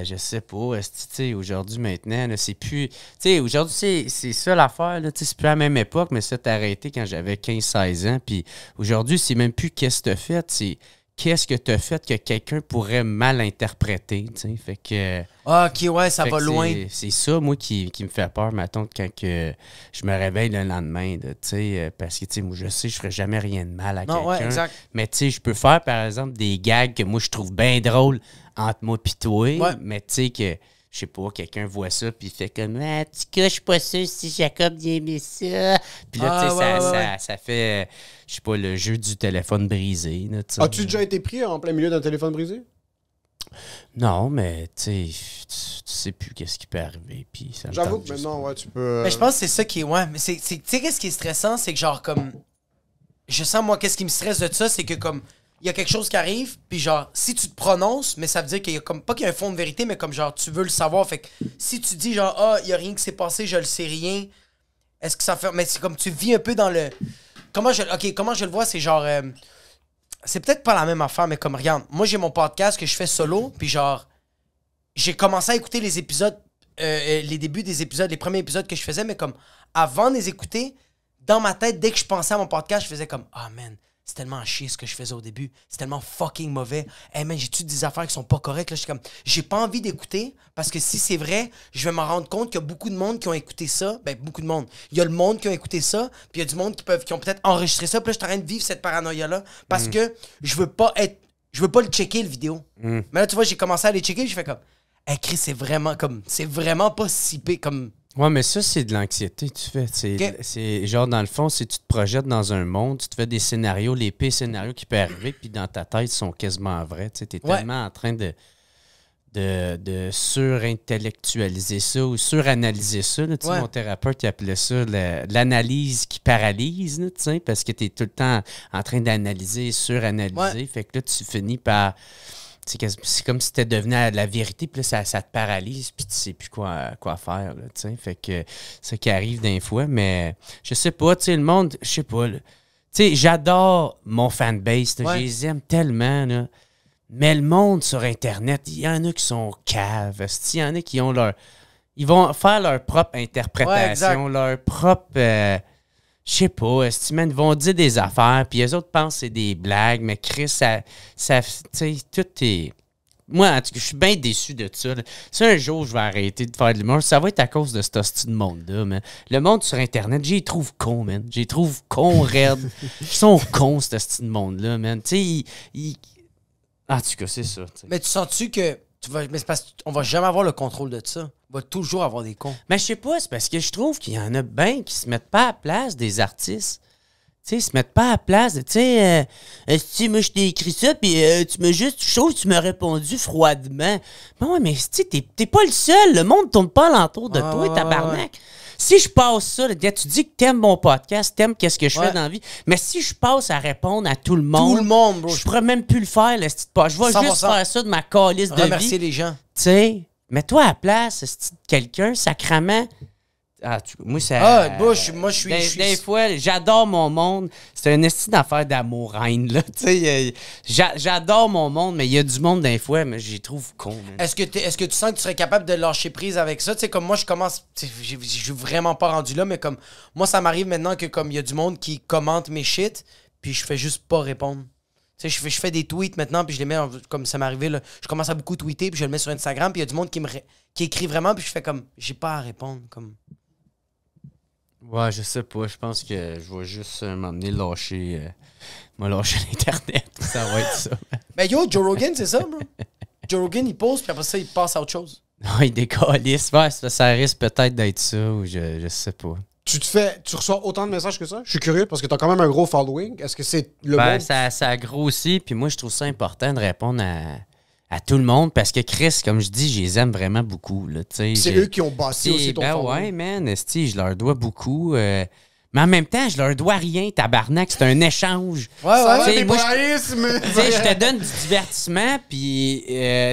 Je sais pas. Tu sais, aujourd'hui, maintenant, là, c'est plus... Tu sais, aujourd'hui, c'est ça l'affaire, là. Tu sais, c'est plus à la même époque, mais ça, t'as arrêté quand j'avais 15-16 ans. Puis aujourd'hui, c'est même plus qu'est-ce que t'as fait, c'est qu'est-ce que t'as fait que quelqu'un pourrait mal interpréter, tu sais. Fait que... Ah, ok, ouais, ça Fait va que loin. C'est ça, moi, qui me fait peur, mettons, quand que je me réveille le lendemain, tu sais, parce que, tu sais, moi, je sais, je ferai jamais rien de mal à Non, ouais, quelqu'un. exact. Mais, tu sais, je peux faire, par exemple, des gags que moi, je trouve bien drôles entre moi et toi, Ouais. mais, tu sais, que, je sais pas, quelqu'un voit ça, puis il fait comme, ah, tu cas, je suis pas sûr si Jacob y aimait ça. Puis là, tu sais, ça fait, je sais pas, le jeu du téléphone brisé, là, tu sais. As-tu déjà été pris en plein milieu d'un téléphone brisé? Non, mais, tu sais plus qu'est-ce qui peut arriver, puis ça me J'avoue tente que juste maintenant, pas. ouais, tu peux... Mais je pense que c'est ça qui est. Ouais, mais tu sais, qu'est-ce qui est stressant, c'est que genre, comme. Je sens, moi, qu'est-ce qui me stresse de ça, c'est que, comme. Il y a quelque chose qui arrive, puis genre, si tu te prononces, mais ça veut dire qu'il y a comme. Pas qu'il y a un fond de vérité, mais comme genre, tu veux le savoir. Fait que si tu dis, genre, ah, il y a rien qui s'est passé, je le sais rien, est-ce que ça fait. Mais c'est comme tu vis un peu dans le. Comment je le vois, c'est genre. C'est peut-être pas la même affaire, mais comme, regarde, moi, j'ai mon podcast que je fais solo, puis genre. J'ai commencé à écouter les épisodes, les débuts des épisodes, les premiers épisodes que je faisais, mais comme avant de les écouter, dans ma tête, dès que je pensais à mon podcast, je faisais comme « Ah, man, c'est tellement à chier ce que je faisais au début. C'est tellement fucking mauvais. Hey, man, j'ai-tu des affaires qui sont pas correctes? » Là, je suis comme « J'ai pas envie d'écouter parce que si c'est vrai, je vais m'en rendre compte qu'il y a beaucoup de monde qui ont écouté ça. Ben, beaucoup de monde. Il y a le monde qui a écouté ça, puis il y a du monde qui ont peut-être enregistré ça. Puis là, je suis en train de vivre cette paranoïa-là parce que je veux pas le checker, le vidéo. Mais là, tu vois, j'ai commencé à les checker, je fais comme hey, Chris, c'est vraiment pas si pire comme. Ouais, mais ça, c'est de l'anxiété, tu fais. C'est genre, dans le fond, si tu te projettes dans un monde, tu te fais des scénarios, les pires scénarios qui peuvent arriver, puis dans ta tête, ils sont quasiment vrais. Tu sais, t'es tellement en train de surintellectualiser ça ou suranalyser ça. Là, tu sais, mon thérapeute, il appelait ça l'analyse qui paralyse, là, tu sais, parce que t'es tout le temps en train d'analyser, suranalyser. Ouais. Fait que là, tu finis par... C'est comme si c'était devenu la vérité, puis là, ça te paralyse, puis tu sais plus quoi faire, là, tu sais. Fait que ça qui arrive d'un fois, mais je sais pas, tu sais, le monde, je sais pas, là. Tu sais, j'adore mon fanbase, là, je les aime tellement, là. Mais le monde sur Internet, il y en a qui sont caves, il y en a qui ont ils vont faire leur propre interprétation, leur propre... je sais pas, ils vont dire des affaires, puis les autres pensent que c'est des blagues, mais Chris, tu sais, tout moi, en tout cas, je suis bien déçu de ça. Là. Si un jour je vais arrêter de faire de l'humour, ça va être à cause de ce style de monde-là, man. Le monde sur Internet, j'y trouve con, man. J'y trouve con, raide. Ils sont cons, ce style de monde-là, man. Tu sais, en tout cas, c'est ça. T'sais. Mais tu sens-tu que... Mais c'est parce qu'on va jamais avoir le contrôle de ça. On va toujours avoir des cons. Mais je sais pas, c'est parce que je trouve qu'il y en a bien qui se mettent pas à la place des artistes. Tu sais, ils se mettent pas à la place. Tu sais, si moi je t'ai écrit ça, puis tu m'as juste chose, tu m'as répondu froidement. Ben ouais, mais tu sais, t'es pas le seul. Le monde tourne pas alentour de toi, tabarnak. Si je passe ça, tu dis que t'aimes mon podcast, t'aimes qu'est-ce que je fais dans la vie, mais si je passe à répondre à tout le monde, bro, je pourrais même plus le faire, le style pas. Je vais 100%. Juste faire ça de ma calice de vie. Remercier les gens. Tu sais, mets-toi à la place, quelqu'un, sacrement. Ah, moi, ça. Moi, je suis. Des fois, j'adore mon monde. C'est un esti d'affaire d'amour-haine, là. Tu sais, j'adore mon monde, mais il y a du monde des fois, mais j'y trouve con. Man. Est-ce que tu sens que tu serais capable de lâcher prise avec ça? Tu sais, comme moi, je commence. Je suis vraiment pas rendu là, mais comme. Moi, ça m'arrive maintenant que, comme, il y a du monde qui commente mes shit, puis je fais juste pas répondre. Tu sais, je fais des tweets maintenant, puis je les mets, comme ça m'est arrivé, là, je commence à beaucoup tweeter, puis je le mets sur Instagram, puis il y a du monde qui écrit vraiment, puis je fais comme. J'ai pas à répondre, comme. Ouais, je sais pas. Je pense que je vais juste m'emmener lâcher l'Internet. Ça va être ça. Mais yo, Joe Rogan, c'est ça, bro. Joe Rogan, il pose, puis après ça, il passe à autre chose. Non, il décalisse. Ouais, ça risque peut-être d'être ça, ou je sais pas. Tu reçois autant de messages que ça? Je suis curieux, parce que t'as quand même un gros following. Est-ce que c'est le monde? Ça grossit, puis moi, je trouve ça important de répondre à tout le monde, parce que Chris, comme je dis, je les aime vraiment beaucoup. Là, c'est eux qui ont bâti aussi ton following. Ouais, man, je leur dois beaucoup. Mais en même temps, je leur dois rien, tabarnak. C'est un échange. Ouais. Moi, je te donne du divertissement, puis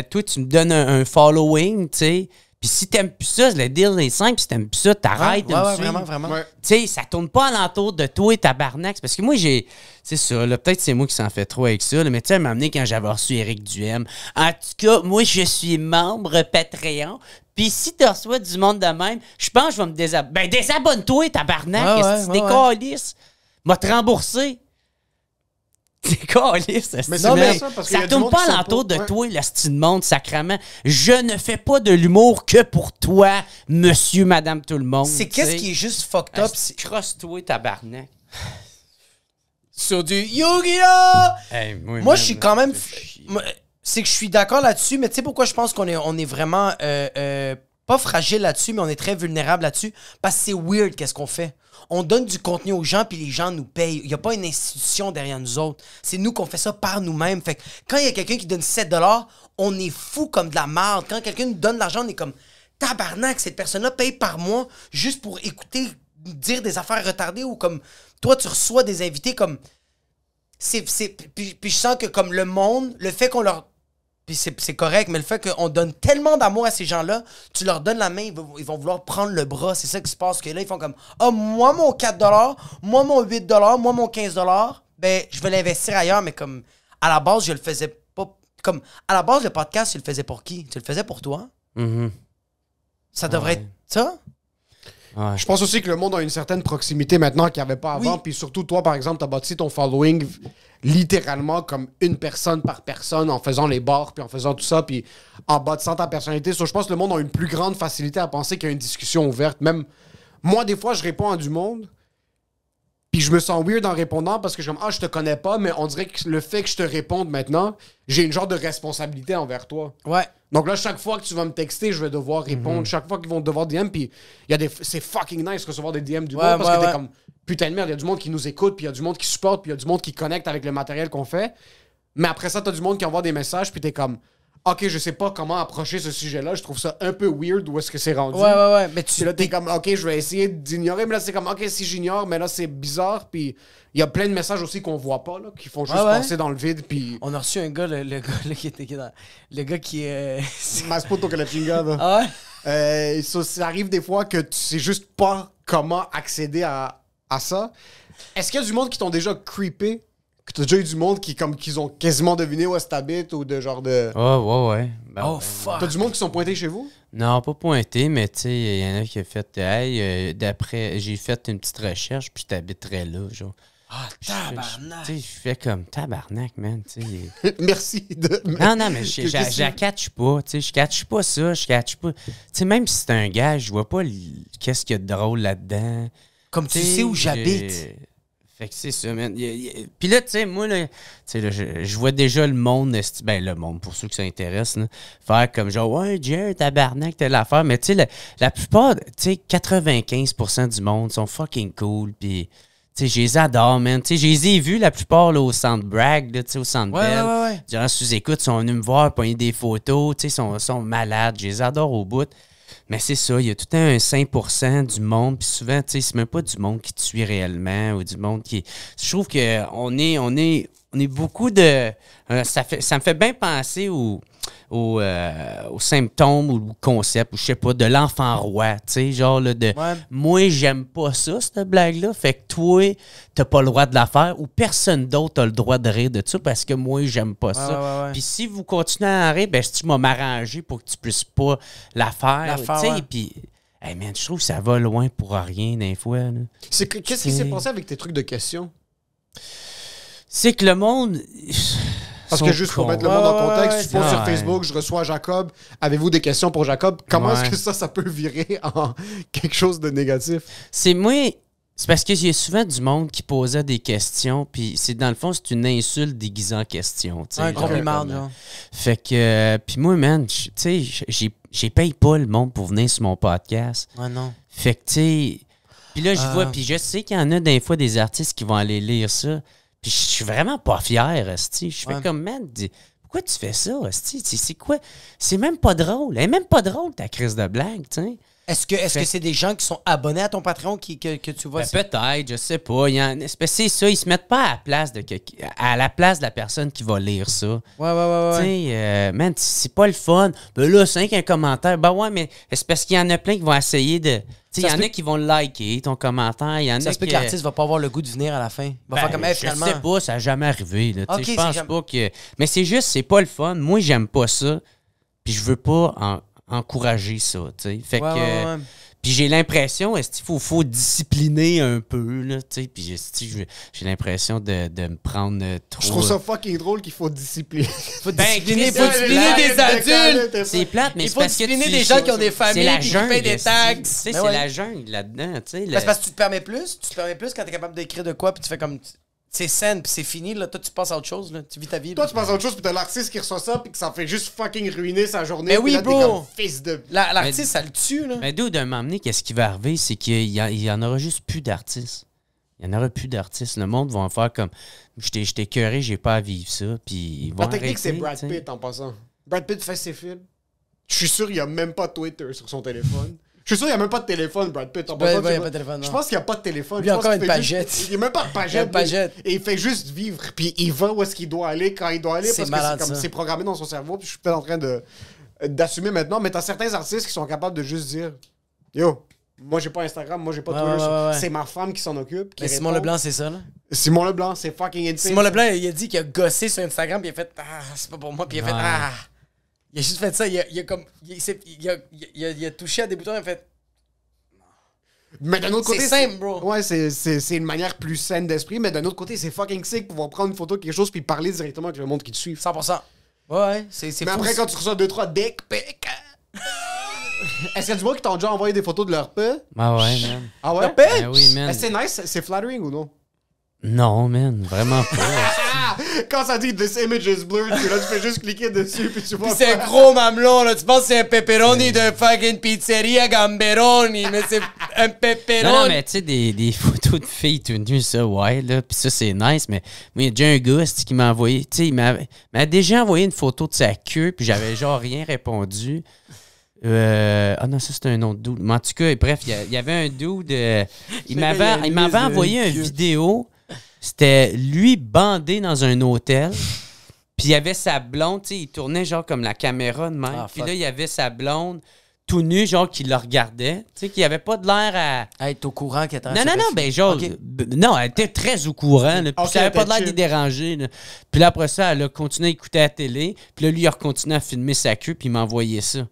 toi, tu me donnes un following, tu sais. Puis si t'aimes plus ça, le deal est simple. Si t'aimes plus ça, t'arrêtes de me suivre. Vraiment. Ouais. Tu sais, ça tourne pas alentour de toi et tabarnak. Parce que moi, c'est ça, là, peut-être c'est moi qui s'en fait trop avec ça, là, mais tu sais, à m'amener quand j'avais reçu Éric Duhem. En tout cas, moi, je suis membre Patreon. Puis si tu reçois du monde de même, je pense que je vais me désabonner. Ben, désabonne-toi, tabarnak. Est-ce que tu décalisses? M'a te rembourser. C'est caliste. Mais ça tourne pas alentour de toi, le style monde, sacrement. Je ne fais pas de l'humour que pour toi, monsieur, madame, tout le monde. C'est qu'est-ce qui est juste fucked up? Crosse-toi, tabarnak. Sur du Yu-Gi-Oh! Hey, moi, je suis quand même... C'est que je suis d'accord là-dessus, mais tu sais pourquoi je pense qu'on est vraiment... pas fragile là-dessus, mais on est très vulnérable là-dessus. Parce que c'est weird qu'est-ce qu'on fait. On donne du contenu aux gens, puis les gens nous payent. Il n'y a pas une institution derrière nous autres. C'est nous qu'on fait ça par nous-mêmes. Fait que quand il y a quelqu'un qui donne 7$, on est fou comme de la merde. Quand quelqu'un nous donne de l'argent, on est comme tabarnak, cette personne-là paye par mois juste pour écouter, dire des affaires retardées ou comme toi, tu reçois des invités comme... Puis je sens que comme le monde, le fait qu'on leur... Puis c'est correct, mais le fait qu'on donne tellement d'amour à ces gens-là, tu leur donnes la main, ils vont vouloir prendre le bras. C'est ça qui se passe, que là, ils font comme « Ah, moi, mon 4$, moi, mon 8$, moi, mon 15$, ben, je vais l'investir ailleurs. » Mais comme, à la base, je le faisais pas... Comme, à la base, le podcast, tu le faisais pour qui? Tu le faisais pour toi? Mm-hmm. Ça devrait être ça? Ouais. Je pense aussi que le monde a une certaine proximité maintenant qu'il n'y avait pas avant. Oui. Puis surtout, toi, par exemple, tu as bâti ton following littéralement comme une personne par personne en faisant les bars, puis en faisant tout ça, puis en bâtissant ta personnalité. So, je pense que le monde a une plus grande facilité à penser qu'il y a une discussion ouverte. Même moi, des fois, je réponds à du monde, puis je me sens weird en répondant parce que je suis comme « Ah, je te connais pas », mais on dirait que le fait que je te réponde maintenant, j'ai une genre de responsabilité envers toi. Ouais. Donc là, chaque fois que tu vas me texter, je vais devoir répondre. Chaque fois qu'ils vont devoir DM, puis c'est fucking nice de recevoir des DM du monde parce que t'es comme putain de merde, il y a du monde qui nous écoute, puis il y a du monde qui supporte, puis il y a du monde qui connecte avec le matériel qu'on fait. Mais après ça, t'as du monde qui envoie des messages, puis t'es comme OK, je sais pas comment approcher ce sujet-là, je trouve ça un peu weird où est-ce que c'est rendu. Ouais. Mais Puis là, t'es comme OK, je vais essayer d'ignorer, mais là, c'est comme OK, si j'ignore, mais là, c'est bizarre, puis il y a plein de messages aussi qu'on voit pas, là, qui font juste passer dans le vide, puis... On a reçu un gars, le gars là, qui était dans... Le gars qui est... Maspoto que la chingada. Ah ouais? Ça arrive des fois que tu sais juste pas comment accéder à ça. Est-ce qu'il y a du monde qui t'ont déjà creepé? Que t'as déjà eu du monde qu'ils ont quasiment deviné où est-ce que t'habites ou de genre de... Ouais. Ben, fuck! T'as du monde qui sont pointés chez vous? Non, pas pointé, mais tu sais, il y en a qui a fait... Hey, d'après... J'ai fait une petite recherche, puis je t'habiterais là, genre. Ah, tabarnak. Tu sais, je fais comme tabarnak, man. Tu sais. Merci de. Non, mais je la catch pas. Tu sais, je catch pas ça. Je catch pas. Tu sais, même si c'est un gars, je vois pas qu'est-ce qu'il y a de drôle là-dedans. Comme tu sais où j'habite. Fait que c'est ça, man. Puis là, tu sais, moi, là, je vois déjà le monde, le monde, pour ceux qui s'intéressent, là, faire comme genre, ouais, Jerry, tabarnak, telle affaire. Mais tu sais, la plupart, tu sais, 95% du monde sont fucking cool. Puis, tu sais, je les adore, man. Tu sais, je les ai vus, la plupart, là, au Centre Bragg, là, tu sais, au Centre Bell. Ouais. Durant sous-écoute, ils sont venus me voir, pogner des photos, tu sais, sont malades. Je les adore au bout. Mais c'est ça, il y a tout un 5% du monde, puis souvent, tu sais, c'est même pas du monde qui te suit réellement ou du monde qui... Je trouve qu'on est beaucoup de... ça me fait bien penser aux symptômes ou au concept, ou je sais pas, de l'enfant roi, tu sais, genre là, de Ouais. moi, j'aime pas ça, cette blague-là, fait que toi, t'as pas le droit de la faire, ou personne d'autre a le droit de rire de ça parce que moi, j'aime pas ça. Ouais. Puis si vous continuez à en rire, ben, si tu m'as m'arranger pour que tu puisses pas la faire, tu sais, ouais. puis... Hey man, je trouve que ça va loin pour rien des fois. Là. Qu'est-ce qui s'est passé avec tes trucs de questions? C'est que le monde... Parce que juste pour mettre le monde en contexte, tu poses sur ouais. Facebook, je reçois Jacob. Avez-vous des questions pour Jacob? Comment Ouais. est-ce que ça peut virer en quelque chose de négatif? C'est parce qu'il y a souvent du monde qui posait des questions, puis c'est dans le fond, c'est une insulte déguisée en question. Tu sais, Un genre, compliment, comme, genre. Fait que, puis moi, man, tu sais, j'ai paye pas le monde pour venir sur mon podcast. Ouais, non. Fait que, tu sais, puis là, je vois, puis je sais qu'il y en a des fois des artistes qui vont aller lire ça, puis je suis vraiment pas fier, esti. Je fais comme, man, pourquoi tu fais ça, esti? C'est quoi? C'est même pas drôle. Elle est même pas drôle, ta crise de blague, tu sais. Est-ce que c'est des gens qui sont abonnés à ton Patreon que tu vois? Ben, peut-être, je sais pas. C'est ça, ils se mettent pas à la place de la personne qui va lire ça. Ouais. Tu sais, man, c'est pas le fun. Ben là, 5 un commentaire. Ben ouais, mais c'est parce qu'il y en a plein qui vont essayer de... Tu sais, il y en a qui vont liker ton commentaire. Il y en Ça a se peut qui... que l'artiste va pas avoir le goût de venir à la fin. Il va faire comme, hey, finalement... Je sais pas, ça n'a jamais arrivé. Là. Tu sais, Ok, je pense c'est pas que... Mais c'est juste, c'est pas le fun. Moi, j'aime pas ça. Puis je veux pas encourager ça, tu sais. Fait que... Ouais. Puis j'ai l'impression, faut discipliner un peu, là, tu sais. Puis j'ai l'impression de me prendre trop... Je trouve ça fucking drôle qu'il faut discipliner. Faut Ben, discipliner Chris, des adultes. C'est plate, mais Il c'est faut parce que discipliner des gens qui ont des familles la puis qui jungle, payent des taxes. Tu sais, Ben c'est ouais. la jungle là-dedans, tu sais. C'est parce que tu te permets plus. Tu te permets plus quand t'es capable d'écrire de quoi, puis tu fais comme... C'est saine, puis c'est fini, là. Toi, tu passes à autre chose, là. Tu vis ta vie. Toi, là. tu penses à autre chose, puis t'as l'artiste qui reçoit ça, puis que ça fait juste fucking ruiner sa journée. Mais puis oui, là, t'es bro. comme fils de... L'artiste, ça le tue, là. Mais d'où d'un moment donné, qu'est-ce qui va arriver, c'est qu'il y en aura juste plus d'artistes. Il y en aura plus d'artistes. Le monde va en faire comme... J'étais écœuré, j'ai pas à vivre ça, puis ils vont La technique, arrêter, c'est Brad tu sais. Pitt, en passant. Brad Pitt fait ses films. Je suis sûr qu'il n'y a même pas Twitter sur son téléphone. Je suis sûr qu'il n'y a même pas de téléphone, Brad Pitt. En passant, il y a tu pas vois. de téléphone, non. Je pense qu'il n'y a pas de téléphone. Il y a Je pense encore qu'il une fait pagette. juste- Il n'y a même pas de Il y a pagette. une pagette. Et il fait juste vivre. Puis il va où est-ce qu'il doit aller quand il doit aller. C'est Parce que malade, c'est comme ça. c'est programmé dans son cerveau. Puis je suis peut-être en train d'assumer maintenant. Mais t'as certains artistes qui sont capables de juste dire Yo, moi j'ai pas Instagram, moi j'ai pas Twitter. ouais. C'est ma femme qui s'en occupe. Qui Mais Simon répond. Leblanc, c'est ça, là. Simon Leblanc, c'est fucking insane. Simon Leblanc, il a dit qu'il a gossé sur Instagram, puis il a fait c'est pas pour moi, puis il a fait Ouais. Il a juste fait ça, il a comme. Il a touché à des boutons, il a fait. Mais d'un autre côté, C'est simple, bro. Ouais, c'est une manière plus saine d'esprit, mais d'un autre côté, c'est fucking sick pouvoir prendre une photo de quelque chose puis parler directement avec le monde qui te suit. 100%. Ouais, c'est Mais fou. après, quand tu reçois 2-3 dick pics, est-ce qu'il y a du monde qui t'ont déjà envoyé des photos de leur paix? Ah ouais, man. Ah ouais? Leur paix? Ben oui, man. Est-ce que c'est nice? C'est flattering ou non? Non, man, vraiment pas. Ah! Quand ça dit this image is blurred, puis là, tu fais juste cliquer dessus puis tu vois. Puis c'est un gros mamelon, là. Tu penses que c'est un pepperoni de fucking pizzeria Gamberoni, mais c'est un pepperoni. Non, mais tu sais, des photos de filles tout nues, ça, ouais, là. Puis ça, c'est nice, mais moi, il y a déjà un gars c'est-tu, qui m'a envoyé, tu sais, il m'a déjà envoyé une photo de sa queue, puis j'avais genre rien répondu. Ah non, ça, c'était un autre dude. Mais en tout cas, bref, il y avait un dude. Il m'avait envoyé une vidéo. C'était lui bandé dans un hôtel. Puis il y avait sa blonde, tu sais, il tournait genre comme la caméra de même. Ah, Puis fuck. là, il y avait sa blonde tout nu, genre qui le regardait. Tu sais, qui avait pas de l'air à. Hey, t'es au courant qu'elle était Non, ben genre. Ok. Non, elle était très au courant. Là, puis Ok, ça avait pas elle l'air était de les déranger. Là. Puis là, après ça, elle a continué à écouter la télé. Puis là, lui, il a continué à filmer sa queue, puis il m'a envoyé ça.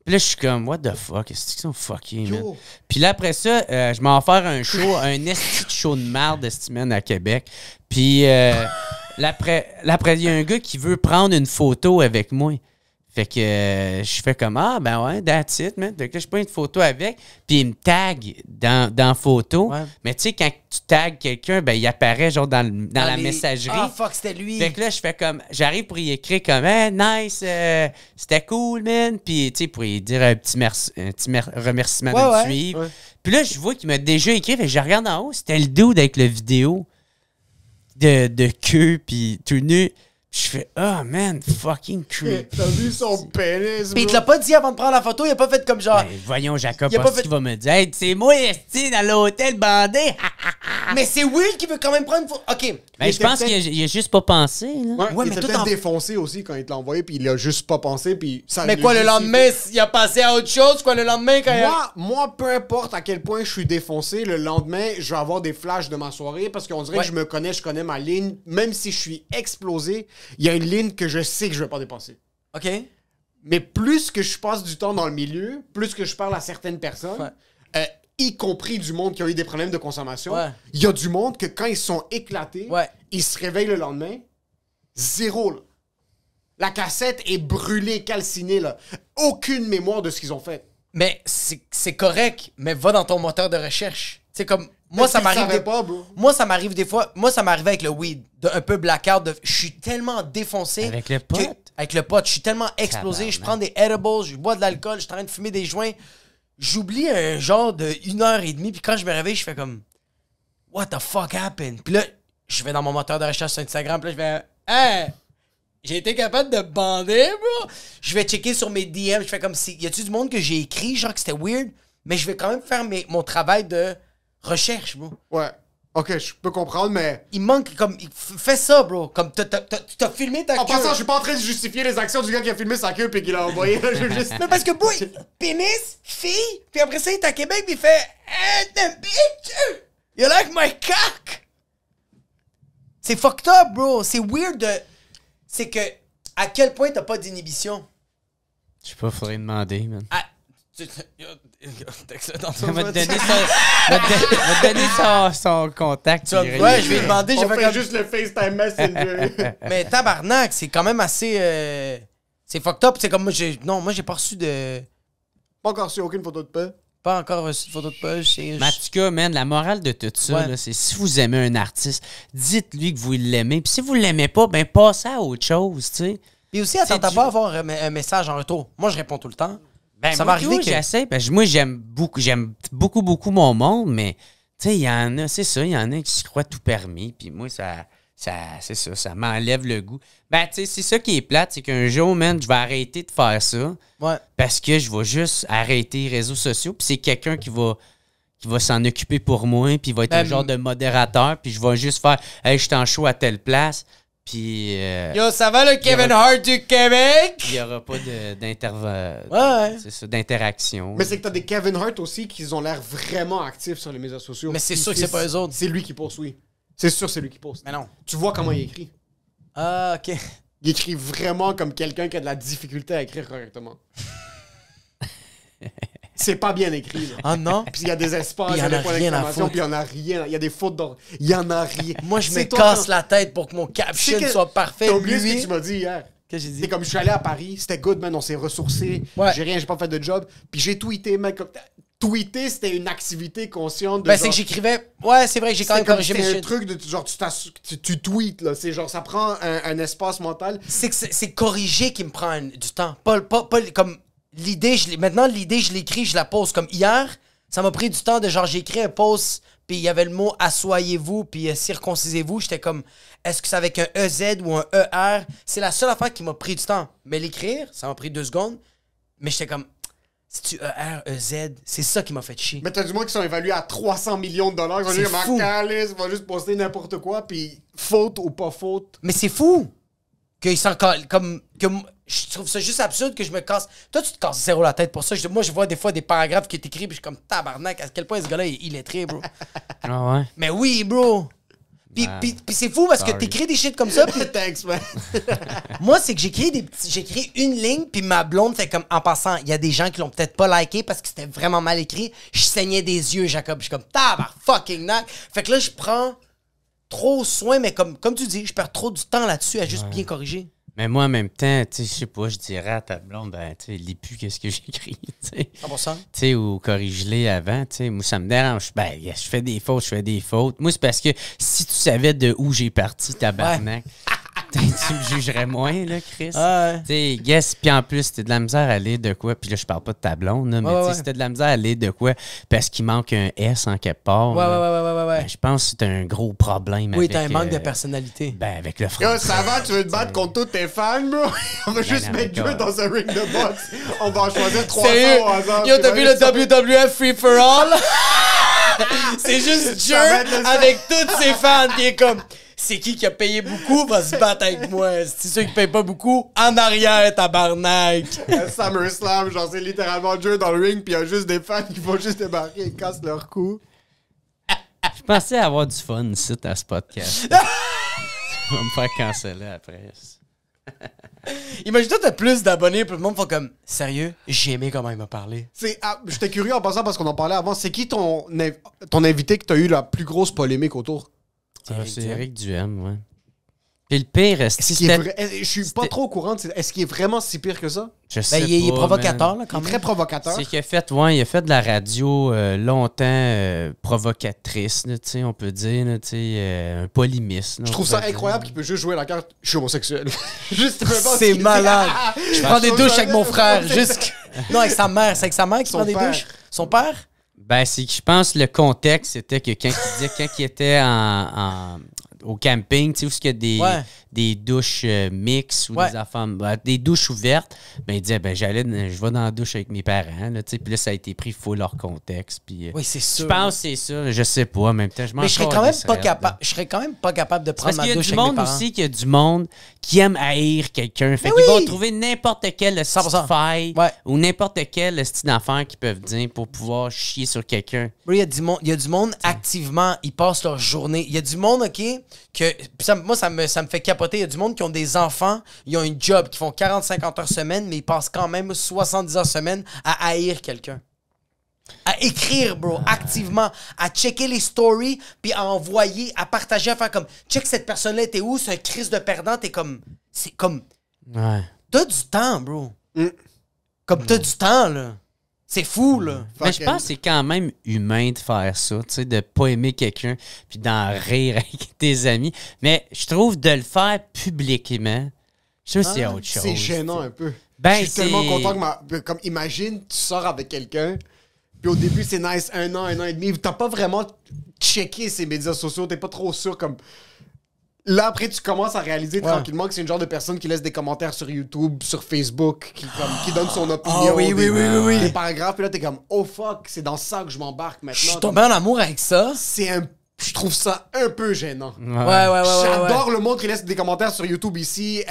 Puis là, je suis comme, what the fuck? Est-ce qu'ils sont fuckés, man? Yo. Puis là, après ça, je m'en vais faire un show, un esti de show de merde, esti, man, à Québec. Puis là, après, il y a un gars qui veut prendre une photo avec moi. Fait que je fais comme, ah, ben ouais, that's it, man. Fait que là, je prends une photo avec, puis il me tag dans la photo. Ouais. Mais tu sais, quand tu tags quelqu'un, ben il apparaît genre dans la les- messagerie. Ah, fuck, c'était lui. Fait que là, je fais comme, j'arrive pour y écrire comme, hey, nice, c'était cool, man. Puis, tu sais, pour y dire un petit remerciement de me suivre. Ouais. Puis là, je vois qu'il m'a déjà écrit, fait que je regarde en haut, c'était le dude avec le vidéo de queue, puis tout nu. Je fais, oh man, fucking creep. T'as vu son pénis, Puis il te bro? l'a pas dit avant de prendre la photo, il a pas fait comme genre. Ben, voyons, Jacob, il a pas parce fait- qu'il va me dire, hey, c'est moi, esti, dans l'hôtel bandé. Mais c'est Will qui veut quand même prendre une photo. OK. Ben, je pense peut-être- qu'il a juste pas pensé, là. Ouais, Ouais, il mais était tout peut-être en- défoncé aussi quand il te l'a envoyé, puis il a juste pas pensé, puis ça Mais quoi, le lendemain, il a passé à autre chose, quoi, le lendemain, quand il a. Moi, peu importe à quel point je suis défoncé, le lendemain, je vais avoir des flashs de ma soirée parce qu'on dirait Ouais. que je connais ma ligne. Même si je suis explosé, il y a une ligne que je sais que je vais pas dépasser. OK. Mais plus que je passe du temps dans le milieu, plus que je parle à certaines personnes, y compris du monde qui a eu des problèmes de consommation, Ouais. il y a du monde que quand ils sont éclatés, Ouais. ils se réveillent le lendemain, zéro, là. La cassette est brûlée, calcinée, là. Aucune mémoire de ce qu'ils ont fait. Mais c'est correct, mais va dans ton moteur de recherche. C'est comme. Moi, ça Peut-être qu'ils m'arrive. savaient pas, bro. Moi, ça m'arrive des fois. Moi, ça m'arrivait avec le weed. Un peu blackout. Je suis tellement défoncé. Avec le pote? Avec le pot. Je suis tellement explosé. Je prends des edibles, je bois de l'alcool, je suis en train de fumer des joints. J'oublie un genre de 1h30. Puis quand je me réveille, je fais comme. What the fuck happened? Puis là, je vais dans mon moteur de recherche sur Instagram. Puis là, je fais. Hey! J'ai été capable de bander, bro. Je vais checker sur mes DM. Je fais comme si. Y a-tu du monde que j'ai écrit, genre que c'était weird? Mais je vais quand même faire mon travail de recherche, bro. Ouais. Ok, je peux comprendre, mais. Il manque comme. Fais ça, bro. Comme t'as filmé ta En queue. passant, je suis pas en train de justifier les actions du gars qui a filmé sa queue puis qui l'a envoyé. Je veux juste- Mais parce que, bro, pénis, fille, puis après ça, il est à Québec, puis il fait. Hey, the bitch! You like my cock? C'est fucked up, bro. C'est weird de. C'est que. À quel point t'as pas d'inhibition? Je sais pas, faudrait demander, man. Ah, texte-le dans ton Va te vote. donner son contact. Ouais, je vais lui demander. On J'ai fait fait comme... juste le FaceTime Messenger. Mais tabarnak, c'est quand même assez. C'est fucked up. C'est comme moi, moi, j'ai pas reçu de. Pas encore su aucune photo de paix. Pas encore reçu de photo de poche. Mais en tout cas, man, la morale de tout ça, Ouais. là, c'est si vous aimez un artiste, dites-lui que vous l'aimez. Puis si vous l'aimez pas, ben passez à autre chose, tu sais. Puis aussi, attends C'est pas à avoir un message en retour. Moi, je réponds tout le temps. Ben, ça moi, m'est arrivé tout, que. j'essaie. Moi, j'aime beaucoup mon monde, mais tu sais, il y en a, c'est ça, il y en a qui se croient tout permis. Puis moi, c'est ça, ça m'enlève le goût. Ben, tu sais, c'est ça qui est plate, c'est qu'un jour, man, je vais arrêter de faire ça Ouais. parce que je vais juste arrêter les réseaux sociaux. Puis c'est quelqu'un qui va s'en occuper pour moi, puis il va être un genre de modérateur, puis je vais juste faire « Hey, je suis en show à telle place », puis Yo, ça va le Kevin Hart du Québec? il n'y aura pas Ouais. c'est ça, d'interaction. Mais c'est que t'as des Kevin Hart aussi qui ont l'air vraiment actifs sur les médias sociaux. Mais c'est Puis sûr que c'est pas eux autres. C'est lui qui poste, oui. C'est sûr, c'est lui qui poste. Mais non. Tu vois comment il écrit. Ah, ok. Il écrit vraiment comme quelqu'un qui a de la difficulté à écrire correctement. C'est pas bien écrit, là. Ah non? Puis il y a des espaces, Puis il y a il y en des a points rien à d'exclamation, foutre. puis il y en a rien. Il y a des fautes d'ordre. Il y en a rien. Moi, je me C'est toi casse quand- la tête pour que mon caption C'est que- soit parfait. T'as oublié ce Lui, que tu m'as dit hier. Qu'est-ce que j'ai dit? C'est comme je suis allé à Paris, c'était good, man, on s'est ressourcés. Ouais. J'ai pas fait de job. Puis j'ai tweeté, man. Tweeter, c'était une activité consciente de Ben, genre- c'est que j'écrivais. Ouais, c'est vrai, j'ai quand c'est même comme corrigé c'est mes un shit. truc de genre tu tweets là, c'est genre ça prend un espace mental. C'est que c'est corriger qui me prend du temps. Pas comme l'idée, maintenant l'idée, je l'écris, je la pose. Comme hier, ça m'a pris du temps de genre, j'ai écrit un post, puis il y avait le mot assoyez-vous, puis circoncisez-vous. J'étais comme, est-ce que c'est avec un EZ ou un ER? C'est la seule affaire qui m'a pris du temps. Mais l'écrire, ça m'a pris 2 secondes. Mais j'étais comme, si tu ER, EZ, c'est ça qui m'a fait chier. Mais t'as du moins qui sont évalués à 300 millions de dollars. Ils vont C'est dire, fou. Calice, va juste poster n'importe quoi, puis faute ou pas faute. Mais c'est fou qu'ils s'en comme que je trouve ça juste absurde que je me casse. Toi, tu te casses zéro la tête pour ça. Moi, je vois des fois des paragraphes qui est écrit, puis je suis comme tabarnak, à quel point ce gars-là il est lettré, bro. Ah ouais. Mais oui, bro. Puis c'est fou parce que Sorry. t'écris des shit comme ça. Puis Thanks, man. moi, c'est que j'écris une ligne, puis ma blonde fait comme, en passant, il y a des gens qui l'ont peut-être pas liké parce que c'était vraiment mal écrit. Je saignais des yeux, Jacob. Je suis comme, tabar fucking nac. Fait que là, je prends trop soin, mais comme tu dis, je perds trop du temps là-dessus à juste bien corriger. Mais moi, en même temps, tu sais, je sais pas, je dirais à ta blonde, ben, tu sais, lis plus qu'est-ce que j'écris, tu sais. 100%. Tu sais, ou corrige-les avant, tu sais. Moi, ça me dérange. Ben, je fais des fautes. Moi, c'est parce que si tu savais de où j'ai parti, tabarnak, tu me jugerais moins, là, Chris. Ouais. Tu sais, guess, puis en plus, t'as de la misère à lire de quoi, puis là, je parle pas de ta blonde, là, mais tu sais, si t'as de la misère à lire de quoi parce qu'il manque un S en quelque part, là, Ouais. ben, je pense que c'est un gros problème Oui, avec... t'as un manque de personnalité. Ben, avec le Yo, français. ça va, tu veux te battre contre tous tes fans, bro? On va juste non, mettre d'accord. Joe dans un ring de boxe. On va en choisir 300 Sérieux? au hasard. Yo, puis t'as on vu va le juste- WWF Free for All? C'est juste Ça va Dieu être le seul. avec tous ses fans qui est comme, c'est qui a payé beaucoup va se battre avec moi. C'est ceux qui payent pas beaucoup, en arrière, tabarnak. SummerSlam, genre c'est littéralement Joe dans le ring, puis il y a juste des fans qui vont juste débarquer et cassent leur cou. Je pensais avoir du fun ici à ce podcast. Tu vas me faire canceller après. Imagine-toi, t'as plus d'abonnés, puis le monde fait comme, sérieux, j'ai aimé comment il m'a parlé. J'étais curieux en passant parce qu'on en parlait avant. C'est qui ton invité que t'as eu la plus grosse polémique autour? C'est Eric Duhem, ouais. Puis le pire, Est-ce qu'il est vrai? Je suis pas trop au courant. Est-ce qu'il est vraiment si pire que ça? Je sais Ben, il est pas, provocateur, man. là, quand Il est même. très provocateur. C'est qu'il a fait, ouais, il a fait de la radio longtemps provocatrice, là, tu sais, on peut dire, là, tu sais, un polémiste. là, Je on trouve ça pourrait incroyable qu'il peut juste jouer la carte « Je suis homosexuel ». Juste, peu importe ce C'est qu'il dit. malade. Je prends des trouve douches ça- avec mon frère. Juste... Non, avec sa mère. C'est avec sa mère qui Son prend des père. douches. Son père? Ben, c'est que je pense que le contexte, c'était que quand il était au camping, tu sais, où il y a des douches mixtes ou Ouais. des affaires, des douches ouvertes, ben, il disait, ben, je vais dans la douche avec mes parents, là, tu sais, puis là, ça a été pris full leur contexte, puis Oui, c'est je sûr. pense que c'est ça, je sais pas, en même temps, je m'en Mais je serais quand même pas capable. Je serais quand même pas capable de prendre Parce qu'il ma y a douche du avec mes monde parents. aussi, qu'il y a du monde qui aime haïr quelqu'un. Fait Mais qu'ils oui! vont trouver n'importe quelle 100%. faille Ouais. ou n'importe quelle style d'affaire qu'ils peuvent dire pour pouvoir chier sur quelqu'un. Bro, il y a du monde activement, ils passent leur journée. Il y a du monde, OK, que... Puis moi, ça me fait capoter. Il y a du monde qui ont des enfants, ils ont un job, qui font 40-50 heures semaine, mais ils passent quand même 70 heures semaine à haïr quelqu'un. À écrire, bro, activement, à checker les stories, puis à envoyer, à partager, à faire comme, check cette personne-là était où, c'est un crise de perdant, t'es comme, c'est comme, Ouais. t'as du temps, bro. Comme t'as du temps, là. C'est fou, là. Mais je pense que c'est quand même humain de faire ça, tu sais, de pas aimer quelqu'un puis d'en rire avec tes amis. Mais je trouve de le faire publiquement, je trouve que c'est autre chose. C'est gênant un peu. Ben, je suis tellement c'est- content que comme imagine, tu sors avec quelqu'un, puis au début c'est nice, un an et demi, t'as pas vraiment checké ses médias sociaux, t'es pas trop sûr comme. Là après tu commences à réaliser tranquillement que c'est une genre de personne qui laisse des commentaires sur YouTube, sur Facebook, qui donne son opinion. Ah oui, oui, oui, oui, oui. Des paragraphes, puis là t'es comme oh fuck, c'est dans ça que je m'embarque maintenant. Je suis tombé en amour avec ça. Je trouve ça un peu gênant. Ouais. J'adore le monde qui laisse des commentaires sur YouTube ici.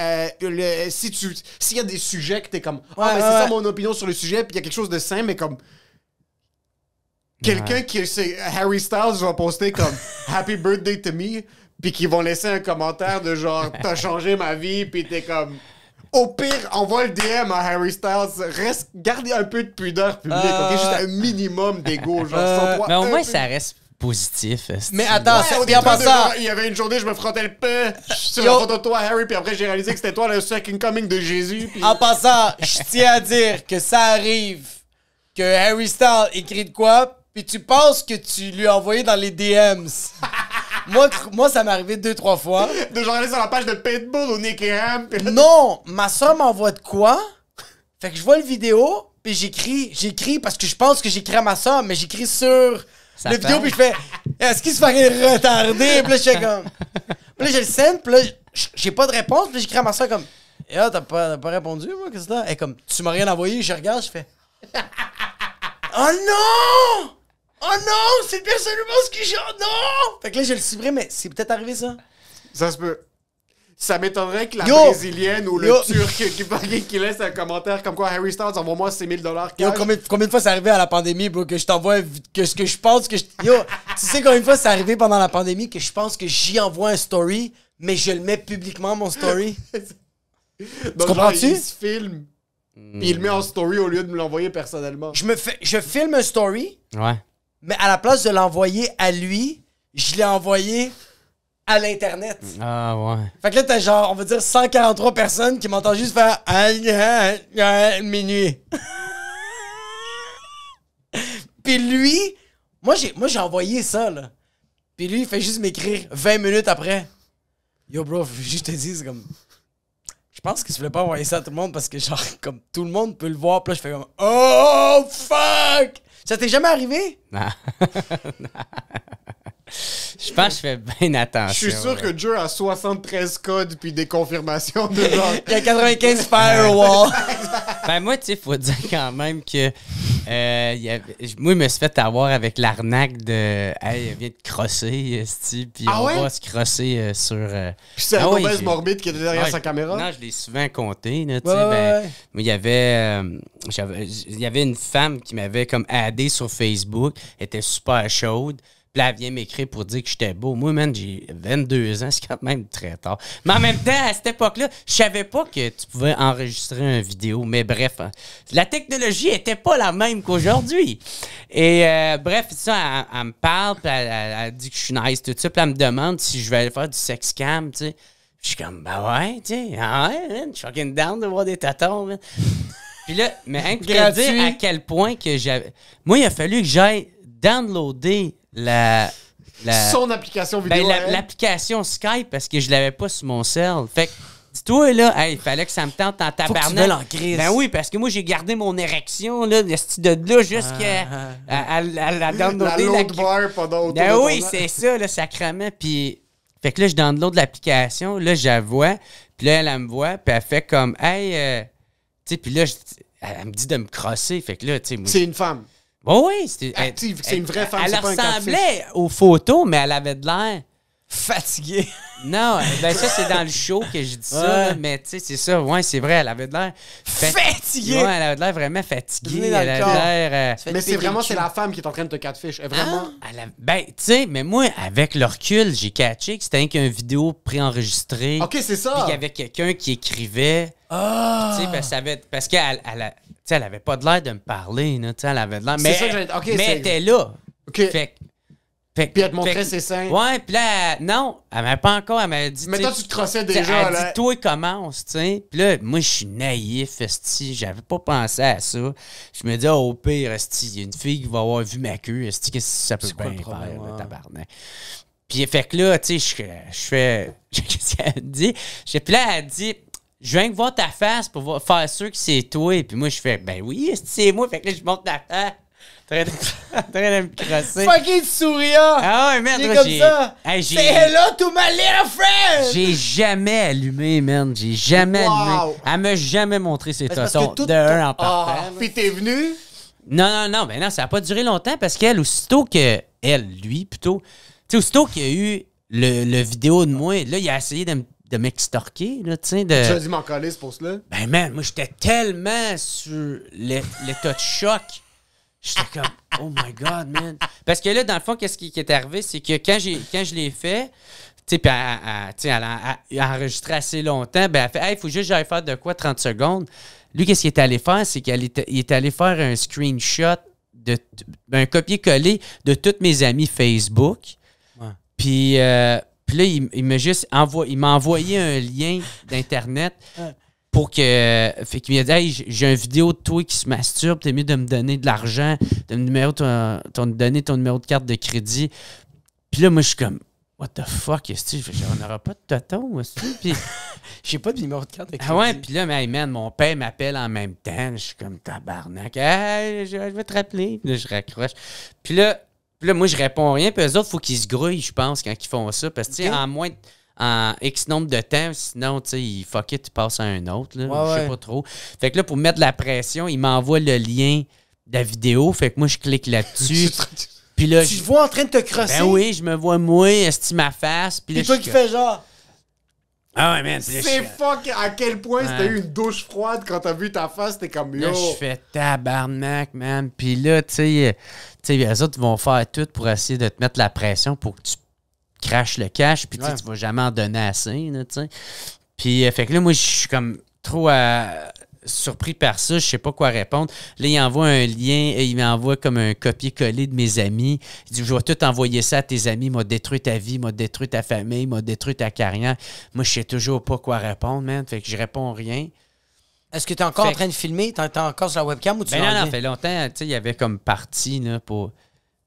S'il y a des sujets que t'es comme Ouais, c'est ouais, ça ouais. mon opinion sur le sujet, puis il y a quelque chose de simple, mais comme quelqu'un qui c'est Harry Styles va poster comme Happy Birthday to me, puis qui vont laisser un commentaire de genre t'as changé ma vie, puis t'es comme au pire, envoie le DM à Harry Styles. Gardez un peu de pudeur publique, ok? Juste un minimum d'ego, genre sens-toi Mais au un moins, peu- ça reste positif. esti. Mais attends, Ouais, au puis en début de passant, genre, il y avait une journée, je me frottais le peu sur Yo. la photo de toi, Harry, puis après j'ai réalisé que c'était toi le second coming de Jésus. Puis... en passant, je tiens à dire que ça arrive que Harry Styles écrit de quoi, puis tu penses que tu lui as envoyé dans les DMs. moi, ça m'est arrivé 2-3 fois. De genre aller sur la page de Pitbull ou Nicky Ham. Puis là, Non, ma soeur m'envoie de quoi? Fait que je vois le vidéo, puis j'écris parce que je pense que j'écris à ma soeur, mais j'écris sur Ça le vidéo, parle. puis je fais est-ce qu'il se fait retarder? Puis là, je fais comme. Puis là, je le sens, puis là, j'ai pas de réponse, puis là, j'écris à ma soeur comme t'as pas répondu, moi, qu'est-ce que c'est? Elle est comme tu m'as rien envoyé, je regarde, je fais oh non! Oh non! C'est absolument ce que j'ai. Oh non! Fait que là, je le supprime, mais c'est peut-être arrivé ça. Ça se peut. Ça m'étonnerait que la Yo! Brésilienne ou le Yo! Turc qui laisse un commentaire comme quoi Harry Styles, envoie-moi $6,000 Yo, cash. combien de fois c'est arrivé à la pandémie, bro, que je t'envoie que ce que je pense que je... Yo, tu sais combien de fois c'est arrivé pendant la pandémie que je pense que j'y envoie un story, mais je le mets publiquement, mon story? Donc, comprends-tu? genre, il se filme, puis il le met en story au lieu de me l'envoyer personnellement. Je filme un story, Ouais. mais à la place de l'envoyer à lui, je l'ai envoyé à l'Internet. Ah, ouais. Fait que là, t'as genre, on va dire 143 personnes qui m'entendent juste faire minuit. Puis lui, moi j'ai envoyé ça, là. Puis lui, il fait juste m'écrire 20 minutes après. Yo, bro, faut juste te dire, c'est comme. Je pense que tu voulais pas envoyer ça à tout le monde parce que, genre, comme tout le monde peut le voir. Puis là, je fais comme. Oh, fuck! Ça t'est jamais arrivé? Non. Je pense que je fais bien attention. Je suis sûr que Joe a 73 codes puis des confirmations de genre. Il y a 95 firewall. Ben moi, tu sais, faut dire quand même que moi, je me suis fait avoir avec l'arnaque de hey, viens de crosser, puis Ah on ouais? va se crosser sur. Puis c'est Ah la oui, mauvaise j'ai- morbide qui était derrière Ouais, sa caméra. Non, je l'ai souvent compté. Là, tu Ouais, sais, ben, ouais. moi, il y avait une femme qui m'avait comme addé sur Facebook. Elle était super chaude. Puis là, elle vient m'écrire pour dire que j'étais beau. Moi, man, j'ai 22 ans. C'est quand même très tard. Mais en même temps, à cette époque-là, je savais pas que tu pouvais enregistrer une vidéo. Mais bref, hein, la technologie était pas la même qu'aujourd'hui. Et bref, ça, elle me parle. Puis elle dit que je suis nice, tout ça. Puis elle me demande si je vais aller faire du sex cam, tu sais. Je suis comme, ben ouais, tu sais. Ah ouais, man, je suis fucking down de voir des tatons, man. Puis là, mais rien que pour te Gratuit. dire à quel point que j'avais... Moi, il a fallu que j'aille downloader Son application vidéo. à elle. l'application Skype parce que je l'avais pas sur mon cell. Fait que, dis-toi, là, hey, il fallait que ça me tente en Faut que tu tabarnak. veuilles en crise. Ben oui, parce que moi, j'ai gardé mon érection, là, de là jusqu'à à la downloader. La load bar pendant autour Ben de ton oui, an. c'est ça, là, sacrément. Puis, fait que là, je download l'application, là, je la vois, puis là, elle me voit, puis elle fait comme, hey, tu sais, puis là, elle me dit de me crosser. Fait que là, tu sais, moi, C'est une femme. oh oui, c'était. Active, c'est une vraie femme, Elle c'est pas un ressemblait aux photos, mais elle avait de l'air. Fatigué. Non, ben ça, c'est dans le show que je dis ça, Ouais. là, mais tu sais, c'est ça, ouais, c'est vrai, elle avait de l'air. Fatigué. Ouais, elle avait de l'air vraiment fatiguée. Venez dans Elle le avait corps. l'air. Mais c'est vraiment, c'est la femme qui est en train de te catfish. Elle est vraiment. Ben, tu sais, mais moi, avec le recul, j'ai catché que c'était rien qu'une vidéo préenregistrée. Ok, c'est Puis ça. qu'il y avait quelqu'un qui écrivait. Ah. Tu sais, parce qu'elle tu sais, elle avait pas de l'air de me parler, là, tu sais, elle avait de l'air. Mais, ça que j'allais- ok, mais c'est- elle était là. Ok. Fait Puis elle te montrait fait- ses seins. Ouais, puis là, non, elle m'avait pas encore, elle m'avait dit. Mais tu toi, sais, tu te crossais tu sais, déjà, elle là. dit, toi, commence, tu sais. Puis là, moi, je suis naïf, esti, j'avais pas pensé à ça. Je me dis, au pire, esti, il y a une fille qui va avoir vu ma queue, esti, qu'est-ce que ça peut quoi bien le problème, faire, là, ouais. tabarnak. Puis, fait que là, tu sais, je fais. Qu'est-ce qu'elle dit? Puis là, elle dit, je viens de voir ta face pour faire sûr que c'est toi. Et puis moi, je fais, ben oui, esti, c'est moi. Fait que là, je monte ta face. En train de me crosser. Fucking souriant. Ah ouais, merde, C'est moi, comme j'ai. ça. Hey, Say hello to my little friend. J'ai jamais allumé, man. J'ai jamais Wow. allumé. Elle m'a jamais montré ses Mais c'est parce tossons que tout de un en Ah, partant. puis t'es venu. Non, ben non, ça a pas duré longtemps parce qu'elle, aussitôt que. Lui, plutôt. Tu sais, aussitôt qu'il y a eu le vidéo de moi, là, il a essayé de m'extorquer, là, tu sais. Tu as dit m'en coller, ce poste-là. Ben, man, moi, j'étais tellement sur l'état de choc. J'étais comme, oh my God, man. Parce que là, dans le fond, qu'est-ce qui est arrivé, c'est que quand je l'ai fait, tu sais, puis elle a enregistré assez longtemps, ben, elle fait, hey, il faut juste que j'aille faire de quoi 30 secondes. Lui, qu'est-ce qu'il est allé faire, c'est qu'il est allé faire un screenshot, un copier-coller de tous mes amis Facebook. Ouais. Puis là, il m'a envoyé un lien d'Internet. Ouais. Pour que. Fait qu'il m'a dit, hey, j'ai une vidéo de toi qui se masturbe, t'es mieux de me donner de l'argent, de me donner ton numéro de carte de crédit. Puis là, moi, je suis comme, what the fuck, est-ce que on n'aura pas de tonton, est-ce que? Puis, J'ai pas de numéro de carte. ah ouais, puis là, mais, hey, man, mon père m'appelle en même temps. Je suis comme tabarnak. Hey, je vais te rappeler. Puis là, je raccroche. Puis là, moi, je réponds rien. Puis eux autres, il faut qu'ils se grouillent, je pense, quand ils font ça. Parce que, tu sais, en X nombre de temps, sinon, tu sais, fuck it, tu passes à un autre. Là, Ouais, je sais ouais. pas trop. Fait que là, pour mettre de la pression, il m'envoie le lien de la vidéo. Fait que moi, je clique là-dessus. Puis là, Tu te vois en train de te crosser. ben oui, je me vois moi, esti ma face. Puis là, Puis toi je qui suis fais genre. Ah ouais, man. C'est fuck à quel point si t'as eu une douche froide quand t'as vu ta face, t'es comme yo. Là, je fais tabarnak, man. Puis là, tu sais, les autres vont faire tout pour essayer de te mettre la pression pour que tu craches le cash. Puis tu sais, tu vas jamais en donner assez, là, tu sais. Puis, fait que là, moi, je suis comme trop surpris par ça. Je sais pas quoi répondre. Là, il envoie un lien. Il m'envoie comme un copier-coller de mes amis. Il dit, je vais tout envoyer ça à tes amis. Il m'a détruit ta vie, il m'a détruit ta famille, il m'a détruit ta carrière. Moi, je sais toujours pas quoi répondre, man. Fait que je réponds rien. Est-ce que t'es encore en train de filmer? T'es encore sur la webcam ou tu Ben non, ça fait longtemps. Tu sais, il y avait comme parti, là, pour...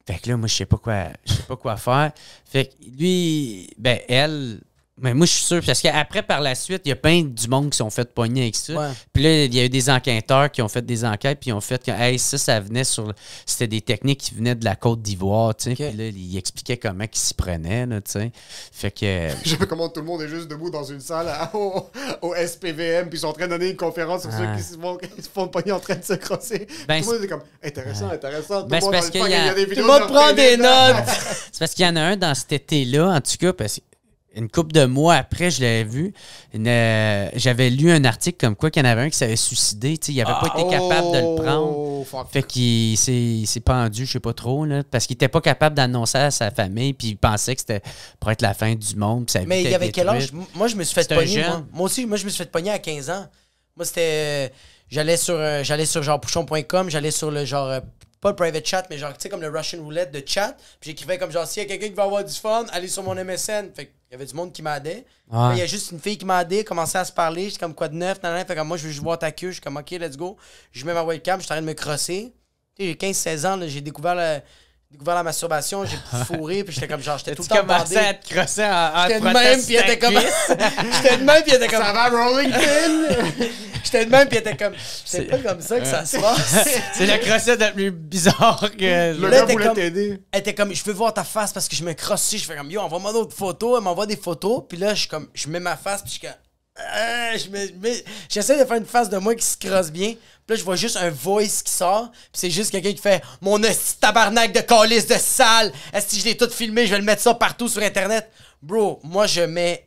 Fait que là, moi, je sais pas quoi faire. Fait que lui, ben, elle... Mais moi, je suis sûr, parce qu'après, par la suite, il y a plein du monde qui sont fait pogner avec ça. Ouais. Puis là, il y a eu des enquêteurs qui ont fait des enquêtes, puis ils ont fait que, hey, ça venait sur. C'était des techniques qui venaient de la Côte d'Ivoire, tu sais. Okay. Puis là, ils expliquaient comment ils s'y prenaient, là, tu sais. Fait que. J'aime comment tout le monde est juste debout dans une salle au SPVM, puis ils sont en train de donner une conférence sur ceux qui se font pogner en train de se crosser. Ben, tout le monde est comme intéressant. Tout Ben, le monde c'est parce dans le qu'il y a- il y a des Tout vidéos le monde de prend leur des télé. notes. C'est parce qu'il y en a un dans cet été-là, en tout cas, parce que une couple de mois après, je l'avais vu. J'avais lu un article comme quoi qu'il y en avait un qui s'avait suicidé. Tu sais, il n'avait pas été capable de le prendre. Fuck. Fait qu'il s'est pendu, je sais pas trop, là, parce qu'il était pas capable d'annoncer à sa famille, puis il pensait que c'était pour être la fin du monde. Puis sa vie Mais il y était avait quel âge? détruite. Moi, je me suis fait C'est un pogner. jeune. Moi aussi, je me suis fait pogner à 15 ans. Moi, c'était... J'allais sur genre pouchon.com, j'allais sur le genre... pas le private chat, mais genre, tu sais, comme le Russian roulette de chat. Puis j'écrivais comme genre, s'il y a quelqu'un qui va avoir du fun, allez sur mon MSN. Fait qu'il y avait du monde qui m'aidait. Ouais. Il y a juste une fille qui m'a aidé, commençait à se parler. J'étais comme quoi de neuf, nan, nan. Fait comme moi, je veux juste voir ta queue. Je suis comme, OK, let's go. Je mets ma webcam, je suis en train de me crosser. Tu sais, j'ai 15-16 ans, là, j'ai découvert la masturbation, j'ai fourré, puis j'étais comme genre, j'étais tout le Tu temps commençais bandé. à te crosser en J'étais de même, puis elle était comme... J'étais de même, puis elle était comme... Ça va, Rolling Pin? J'étais de même, puis elle était comme... C'est pas comme ça que ça se passe. C'est la crossette la plus bizarre que... Le Là, gars t'es voulait comme- t'aider. Elle était comme, je veux voir ta face parce que je me crosse ici. Je fais comme, yo, envoie-moi d'autres photos. Elle m'envoie des photos. Puis là, je mets ma face. Puis je suis comme, j'essaie de faire une face de moi qui se crosse bien. Puis là, je vois juste un voice qui sort. Puis c'est juste quelqu'un qui fait, mon esti tabarnak de calice de sale. Est-ce que je l'ai tout filmé? Je vais le mettre ça partout sur Internet. Bro, moi, je mets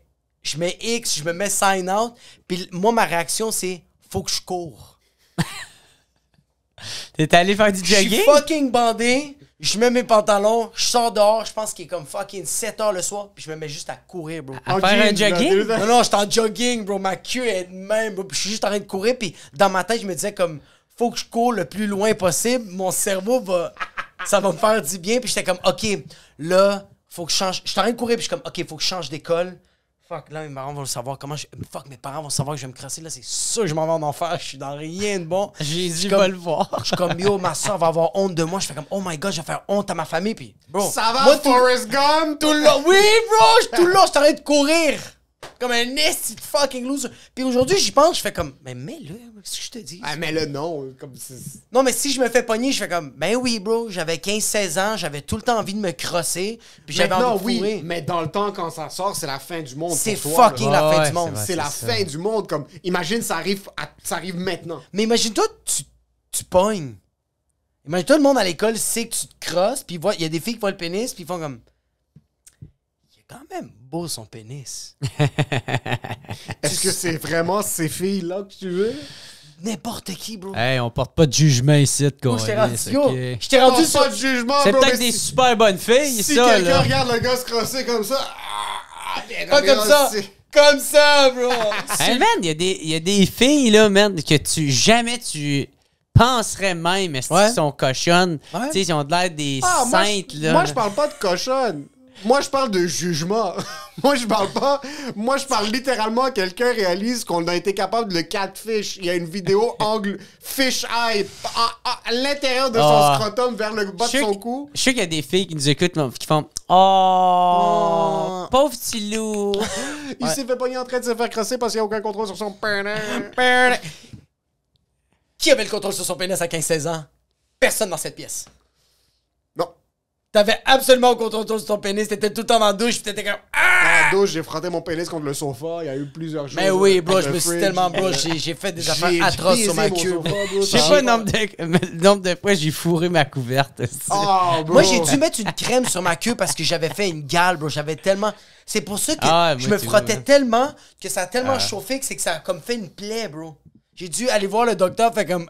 X, je me mets sign out. Puis moi, ma réaction, c'est, faut que je cours. T'es allé faire du Je suis jogging? fucking bandé, je mets mes pantalons, je sors dehors, je pense qu'il est comme fucking 7h le soir, puis je me mets juste à courir, bro. À faire un jogging? Non, non, j'étais en jogging, bro, ma queue est de même, bro, puis je suis juste en train de courir, puis dans ma tête, je me disais comme, faut que je cours le plus loin possible, mon cerveau ça va me faire du bien, puis j'étais comme, OK, là, faut que je change, je suis en train de courir, puis je suis comme, OK, faut que je change d'école. Fuck, là, mes parents vont le savoir. Fuck, mes parents vont savoir que je vais me crasser. Là, c'est sûr que je m'en vais en enfer. Je suis dans rien de bon. Jésus comme- va le voir. Je suis comme, yo, ma soeur va avoir honte de moi. Je fais comme, oh my god, je vais faire honte à ma famille. Puis, bro. Ça va, moi, tout Forrest Gump? le long. Oui, bro, tout le long, je suis en train de courir. Comme un esti de fucking loser. Puis aujourd'hui, j'y pense, je fais comme, mais mets-le, qu'est-ce que je te dis? Ah, mais là, non. Comme Non, mais si je me fais pogner, je fais comme, ben oui, bro, j'avais 15-16 ans, j'avais tout le temps envie de me crosser. Puis j'avais Maintenant, envie de oui, fourrer. mais dans le temps, quand ça sort, c'est la fin du monde. C'est pour toi, fucking là. la fin Ouais, du monde. c'est vrai. C'est la ça. fin du monde. Comme, imagine, ça arrive maintenant. Mais imagine-toi, tu pognes. Imagine-toi, le monde à l'école sait que tu te crosses, puis il y a des filles qui voient le pénis, puis ils font comme. Il est quand même beau son pénis. Est-ce que c'est vraiment ces filles-là que tu veux? N'importe qui, bro. Hey, on porte pas de jugement ici, de Bro, j'étais rendu, câlisse, yo, ok? j'étais rendu Pas sur. de jugement, C'est bro, peut-être mais des si- super bonnes filles, Si ça, quelqu'un là. regarde le gars se crosser comme ça... Pas comme ça. Comme ça, bro. Hey, man, il y a des filles, là, man, que jamais tu penserais même, est-ce Ouais. qu'ils sont cochonnes. Ouais. Tu sais, ils ont de l'air des Ah, saintes, là. moi, je parle pas de cochonne. Moi, je parle de jugement. Moi, je parle pas... Moi, je parle littéralement... Quelqu'un réalise qu'on a été capable de le catfish. Il y a une vidéo angle fish eye à l'intérieur de son Ah. scrotum vers le bas de Je sais son que- cou. Je sais qu'il y a des filles qui nous écoutent, qui font « Oh, pauvre petit loup! Il s'est fait pogner en train de se faire crosser parce qu'il n'y a aucun contrôle sur son pénis. Qui avait le contrôle sur son pénis à 15-16 ans? Personne dans cette pièce. Non. T'avais absolument aucun contrôle sur ton pénis. T'étais tout le temps dans la douche. Pis t'étais comme. À la douche, j'ai frotté mon pénis contre le sofa. Il y a eu plusieurs choses. Mais oui, bro, je Le me suis fridge. tellement. Bro, j'ai fait des J'ai affaires atroces sur ma baisé queue. mon sofa, bro. Je sais pas le nombre de fois j'ai fourré ma couverte. Oh, bro. Moi, j'ai dû mettre une crème sur ma queue parce que j'avais fait une gale, bro. J'avais tellement. C'est pour ça que Ah, je moi, me tu frottais vois. tellement que ça a tellement chauffé que c'est que ça a comme fait une plaie, bro. J'ai dû aller voir le docteur, fait comme.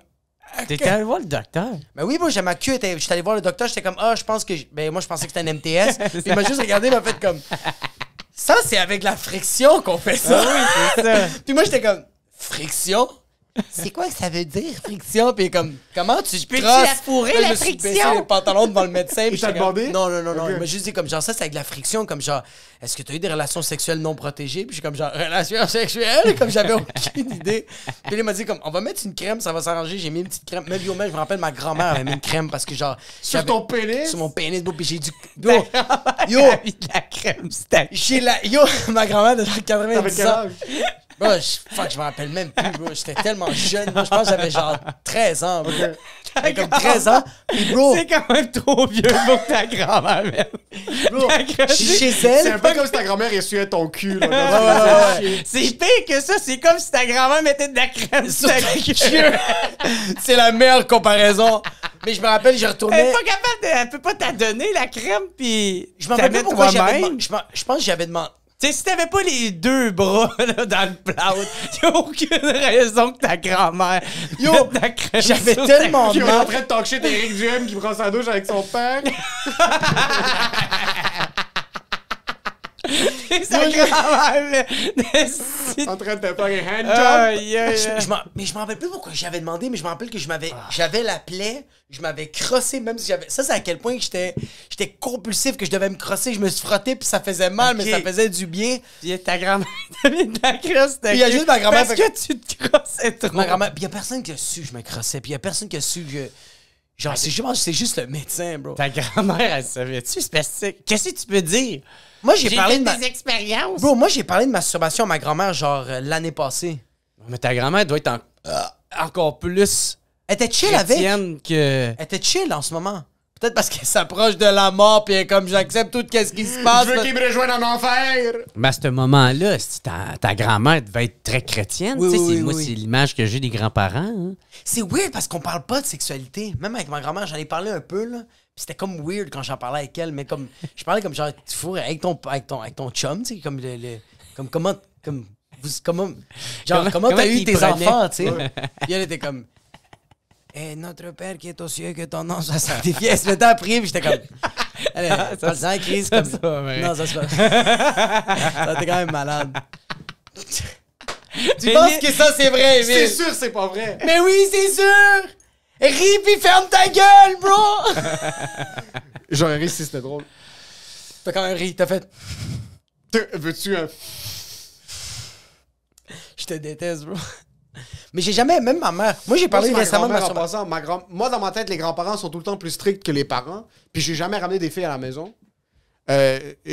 T'étais allé voir le docteur? Ben oui, bro, j'ai ma queue. J'étais allé voir le docteur, j'étais comme, je pense que. Ben moi, je pensais que c'était un MTS. Puis il m'a juste regardé, il m'a fait comme. Ça, c'est avec la friction qu'on fait ça. C'est ça. Puis moi, j'étais comme, friction? C'est quoi que ça veut dire, friction? Puis comme, comment tu Peux-tu crosses? la fourrer, Là, la je me suis baissé friction? les pantalons devant le médecin. puis Il t'a j'étais comme, demandé? Non, non, non, non. Ok. Il m'a juste dit comme, genre, ça, c'est avec la friction. Comme genre, est-ce que tu as eu des relations sexuelles non protégées? Puis je suis comme, genre, relations sexuelles? Comme j'avais aucune idée. Puis là, il m'a dit comme, on va mettre une crème, ça va s'arranger. J'ai mis une petite crème. Même, yo, même, je me rappelle, ma grand-mère avait mis une crème parce que genre. Sur j'avais- ton pénis? Sur mon pénis, bro. Puis j'ai dû. Yo, Yo, yo, de la crème, c'était. j'ai la. Yo, ma grand-mère de 90 T'avais quel ans. âge? Bro, je me rappelle même plus, bro. J'étais tellement jeune. Moi, je pense que j'avais genre 13 ans, bro. J'avais comme 13 ans. Puis, bro, C'est quand même trop vieux pour ta grand-mère, man. bro, je suis chez C'est un elle. peu comme si ta grand-mère essuyait ton cul. Là, Ouais, ouais, ouais. C'est pire que ça, c'est comme si ta grand-mère mettait de la crème sur ta queue. C'est la meilleure comparaison. Mais je me rappelle, j'ai Elle retourné. est pas capable de. Elle peut pas t'adonner la crème, pis. Je me rappelle pas mettre pourquoi j'avais toi-même. demandé. Je pense que j'avais demandé. Tu sais, si t'avais pas les deux bras là, dans le plâtre, y'a aucune raison que ta grand-mère Yo, mette de la crème j'avais sur tellement ta Qui queue. est en train de talk shit Eric Duhem qui prend sa douche avec son père. Sa grand-mère, mais- En train de te faire un handjob. Aïe, aïe, aïe. Mais je m'en rappelle plus pourquoi j'avais demandé, mais je me rappelle que j'avais la plaie, je m'avais crossé, même si j'avais. Ça, c'est à quel point que j'étais compulsif, que je devais me crosser, je me suis frotté, puis ça faisait mal, Ok. mais ça faisait du bien. Puis ta grand-mère t'a mis de la crème sur ta Puis il y a queue juste ma grand-mère Parce fait- que tu te crossais trop. Ma grand-mère. Puis il y a personne qui a su que je me crossais, puis il y a personne qui a su que. Genre, c'est juste le médecin, bro. Ta grand-mère, elle savait-tu? C'est parce que- Qu'est-ce que tu peux dire? Moi, j'ai J'ai parlé fait de ma. des expériences. Bro, moi, j'ai parlé de masturbation à ma grand-mère, genre, l'année passée. Mais ta grand-mère doit être encore plus Elle était chill avec. chrétienne que... Elle était chill en ce moment. Peut-être parce qu'elle s'approche de la mort, puis elle est comme j'accepte tout ce qui se passe. Je veux qu'il me rejoigne en enfer. Mais à ce moment-là, si ta grand-mère devait être très chrétienne. Oui, tu sais, oui, moi, oui. c'est l'image que j'ai des grands-parents. hein. C'est weird parce qu'on parle pas de sexualité. Même avec ma grand-mère, j'en ai parlé un peu, là. Puis c'était comme weird quand j'en parlais avec elle, mais comme. Je parlais comme genre, tu fourrais avec ton chum, tu sais, comme comme comment. Genre, comment t'as eu qu'il tes prenait? enfants, tu sais. Puis elle était comme. Eh, notre père qui est aux cieux, que ton nom soit sanctifié. Elle se mettait à prier, puis j'étais comme. Allez, pas le crise comme. ça va bien. Non, ça se passe. Ça, t'es quand même malade. Tu Mais penses les- que ça, c'est vrai, C'est mais. sûr, c'est pas vrai. Mais oui, c'est sûr! Ris pis ferme ta gueule, bro! J'aurais ri si c'était drôle. T'as quand même ri, t'as fait. Veux-tu un. Je te déteste, bro. Mais j'ai jamais, même ma mère. Moi, j'ai parlé Moi, c'est récemment de ma ma grand-mère en passant. Moi, dans ma tête, les grands-parents sont tout le temps plus stricts que les parents. Puis j'ai jamais ramené des filles à la maison,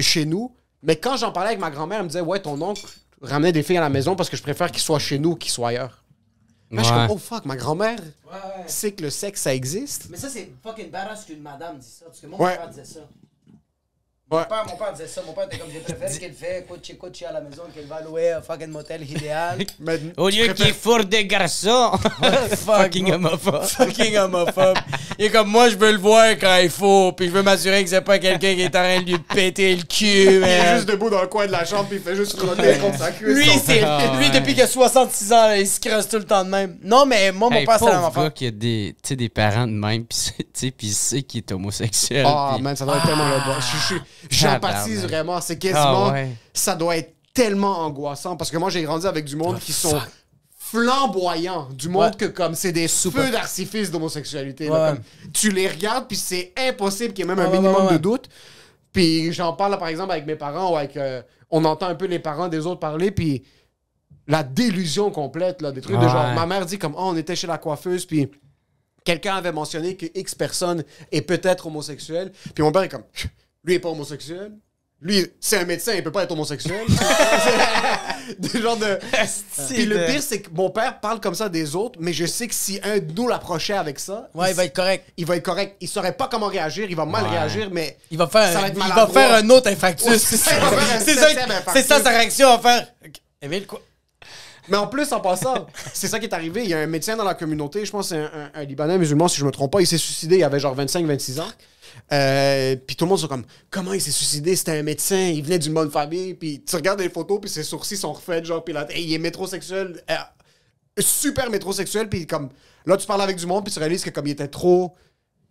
chez nous. Mais quand j'en parlais avec ma grand-mère, elle me disait, ouais, ton oncle ramenait des filles à la maison parce que je préfère qu'ils soient chez nous qu'ils soient ailleurs. Là, je suis Ouais. comme, oh fuck, ma grand-mère sait que le sexe, ça existe. Mais ça, c'est fucking badass qu'une madame dit ça. Parce que moi, Ouais. mon père disait ça. Ouais. Mon père disait ça. Mon père était comme, je préfère qu'il fait coach à la maison qu'il va louer un fucking motel idéal. Mais Au lieu tu qu'il préfères- fourre des garçons. Fucking homophobe. Fucking homophobe. Il est comme, moi, je veux le voir quand il faut. Puis je veux m'assurer que c'est pas quelqu'un qui est en train de lui péter le cul, Il est man. juste debout dans le coin de la chambre puis il fait juste frotter contre sa cuisse. Lui, c'est Ah, lui ouais. depuis qu'il a 66 ans, là, il se creuse tout le temps de même. Non, mais moi, mon Hey, père, c'est la même pauvre affaire. gars qui a des, tu sais, des parents de même, pis tu sais, pis il sait qu'il est homosexuel. Ah, pis- man, ça doit être tellement le bon. J'empathise Tabarnak. vraiment. C'est quasiment. Ah, ouais. Ça doit être tellement angoissant parce que moi, j'ai grandi avec du monde qui sont flamboyants. Du monde Ouais. que, comme, c'est des Super. feux d'artifice d'homosexualité. là, Ouais. comme, tu les regardes, puis c'est impossible qu'il y ait même un Ouais, minimum ouais. de doute. Puis j'en parle, là, par exemple, avec mes parents ou avec. On entend un peu les parents des autres parler, puis la délusion complète, là, des trucs de genre. Ouais. Ma mère dit comme, oh, on était chez la coiffeuse, puis quelqu'un avait mentionné que X personne est peut-être homosexuel. Puis mon père est comme, lui est pas homosexuel. Lui, c'est un médecin, il peut pas être homosexuel. Des genres de... Puis le pire, c'est que mon père parle comme ça des autres, mais je sais que si un de nous l'approchait avec ça... Ouais, il va être correct. Il va être correct. Il saurait pas comment réagir, il va mal réagir, mais... Il va faire, ça va être il va maladroit. faire un autre infarctus. Ouais, c'est ça, il va faire un C'est septième ça, infarctus. c'est ça sa réaction à faire. Émile, quoi? Mais en plus, en passant, c'est ça qui est arrivé. Il y a un médecin dans la communauté, je pense que c'est un Libanais musulman, si je me trompe pas, il s'est suicidé, il avait genre 25-26 ans. Puis tout le monde sont comme, comment il s'est suicidé? C'était un médecin, il venait d'une bonne famille. Puis tu regardes les photos, puis ses sourcils sont refaits, genre, puis là, il est métrosexuel, super métrosexuel. Puis comme, là, tu parles avec du monde, puis tu réalises que comme il était trop...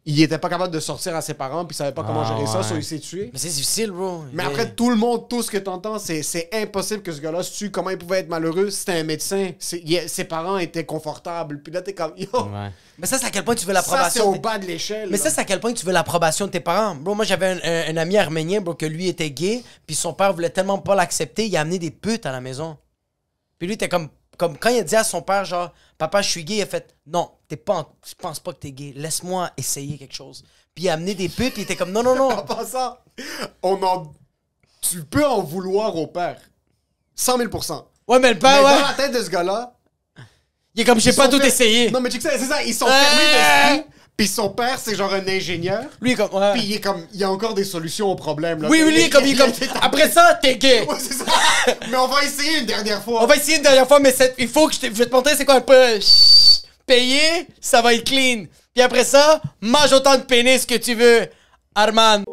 Il était pas capable de sortir à ses parents, puis il savait pas comment gérer ça, soit il s'est tué. Mais c'est difficile, bro. Mais après, tout le monde, tout ce que t'entends, c'est impossible que ce gars-là se tue. Comment il pouvait être malheureux? C'était un médecin. Ses parents étaient confortables. Puis là, t'es comme, yo, Ouais. Mais ça, c'est à quel point tu veux ça, c'est l'approbation. au bas de l'échelle. Mais là. ça, c'est à quel point tu veux l'approbation de tes parents. Bro, moi, j'avais un ami arménien, bro, que lui était gay, puis son père voulait tellement pas l'accepter, il a amené des putes à la maison. Puis lui, était comme quand il a dit à son père, genre, papa, je suis gay, il a fait, non, je pense pas que t'es gay, laisse-moi essayer quelque chose. Puis il a amené des putes, puis il était comme, non, non, non. En passant, tu peux en vouloir au père. 100 000 %. Ouais, mais le Mais père, dans ouais. la tête de ce gars-là... Il est comme, j'ai ils pas sont tout fait- essayé. Non, mais check ça, c'est ça. Ils sont fermés d'esprit. Puis son père, c'est genre un ingénieur. Lui, il est comme, ouais. Puis il est comme... Il y a encore des solutions aux problèmes. Là. Oui, oui, lui, il est comme, après ça, t'es gay. Ouais, c'est ça. Mais on va essayer une dernière fois. On va essayer une dernière fois, mais il faut que je vais te montrer c'est quoi un peu payer, ça va être clean. Puis après ça, mange autant de pénis que tu veux, Arman.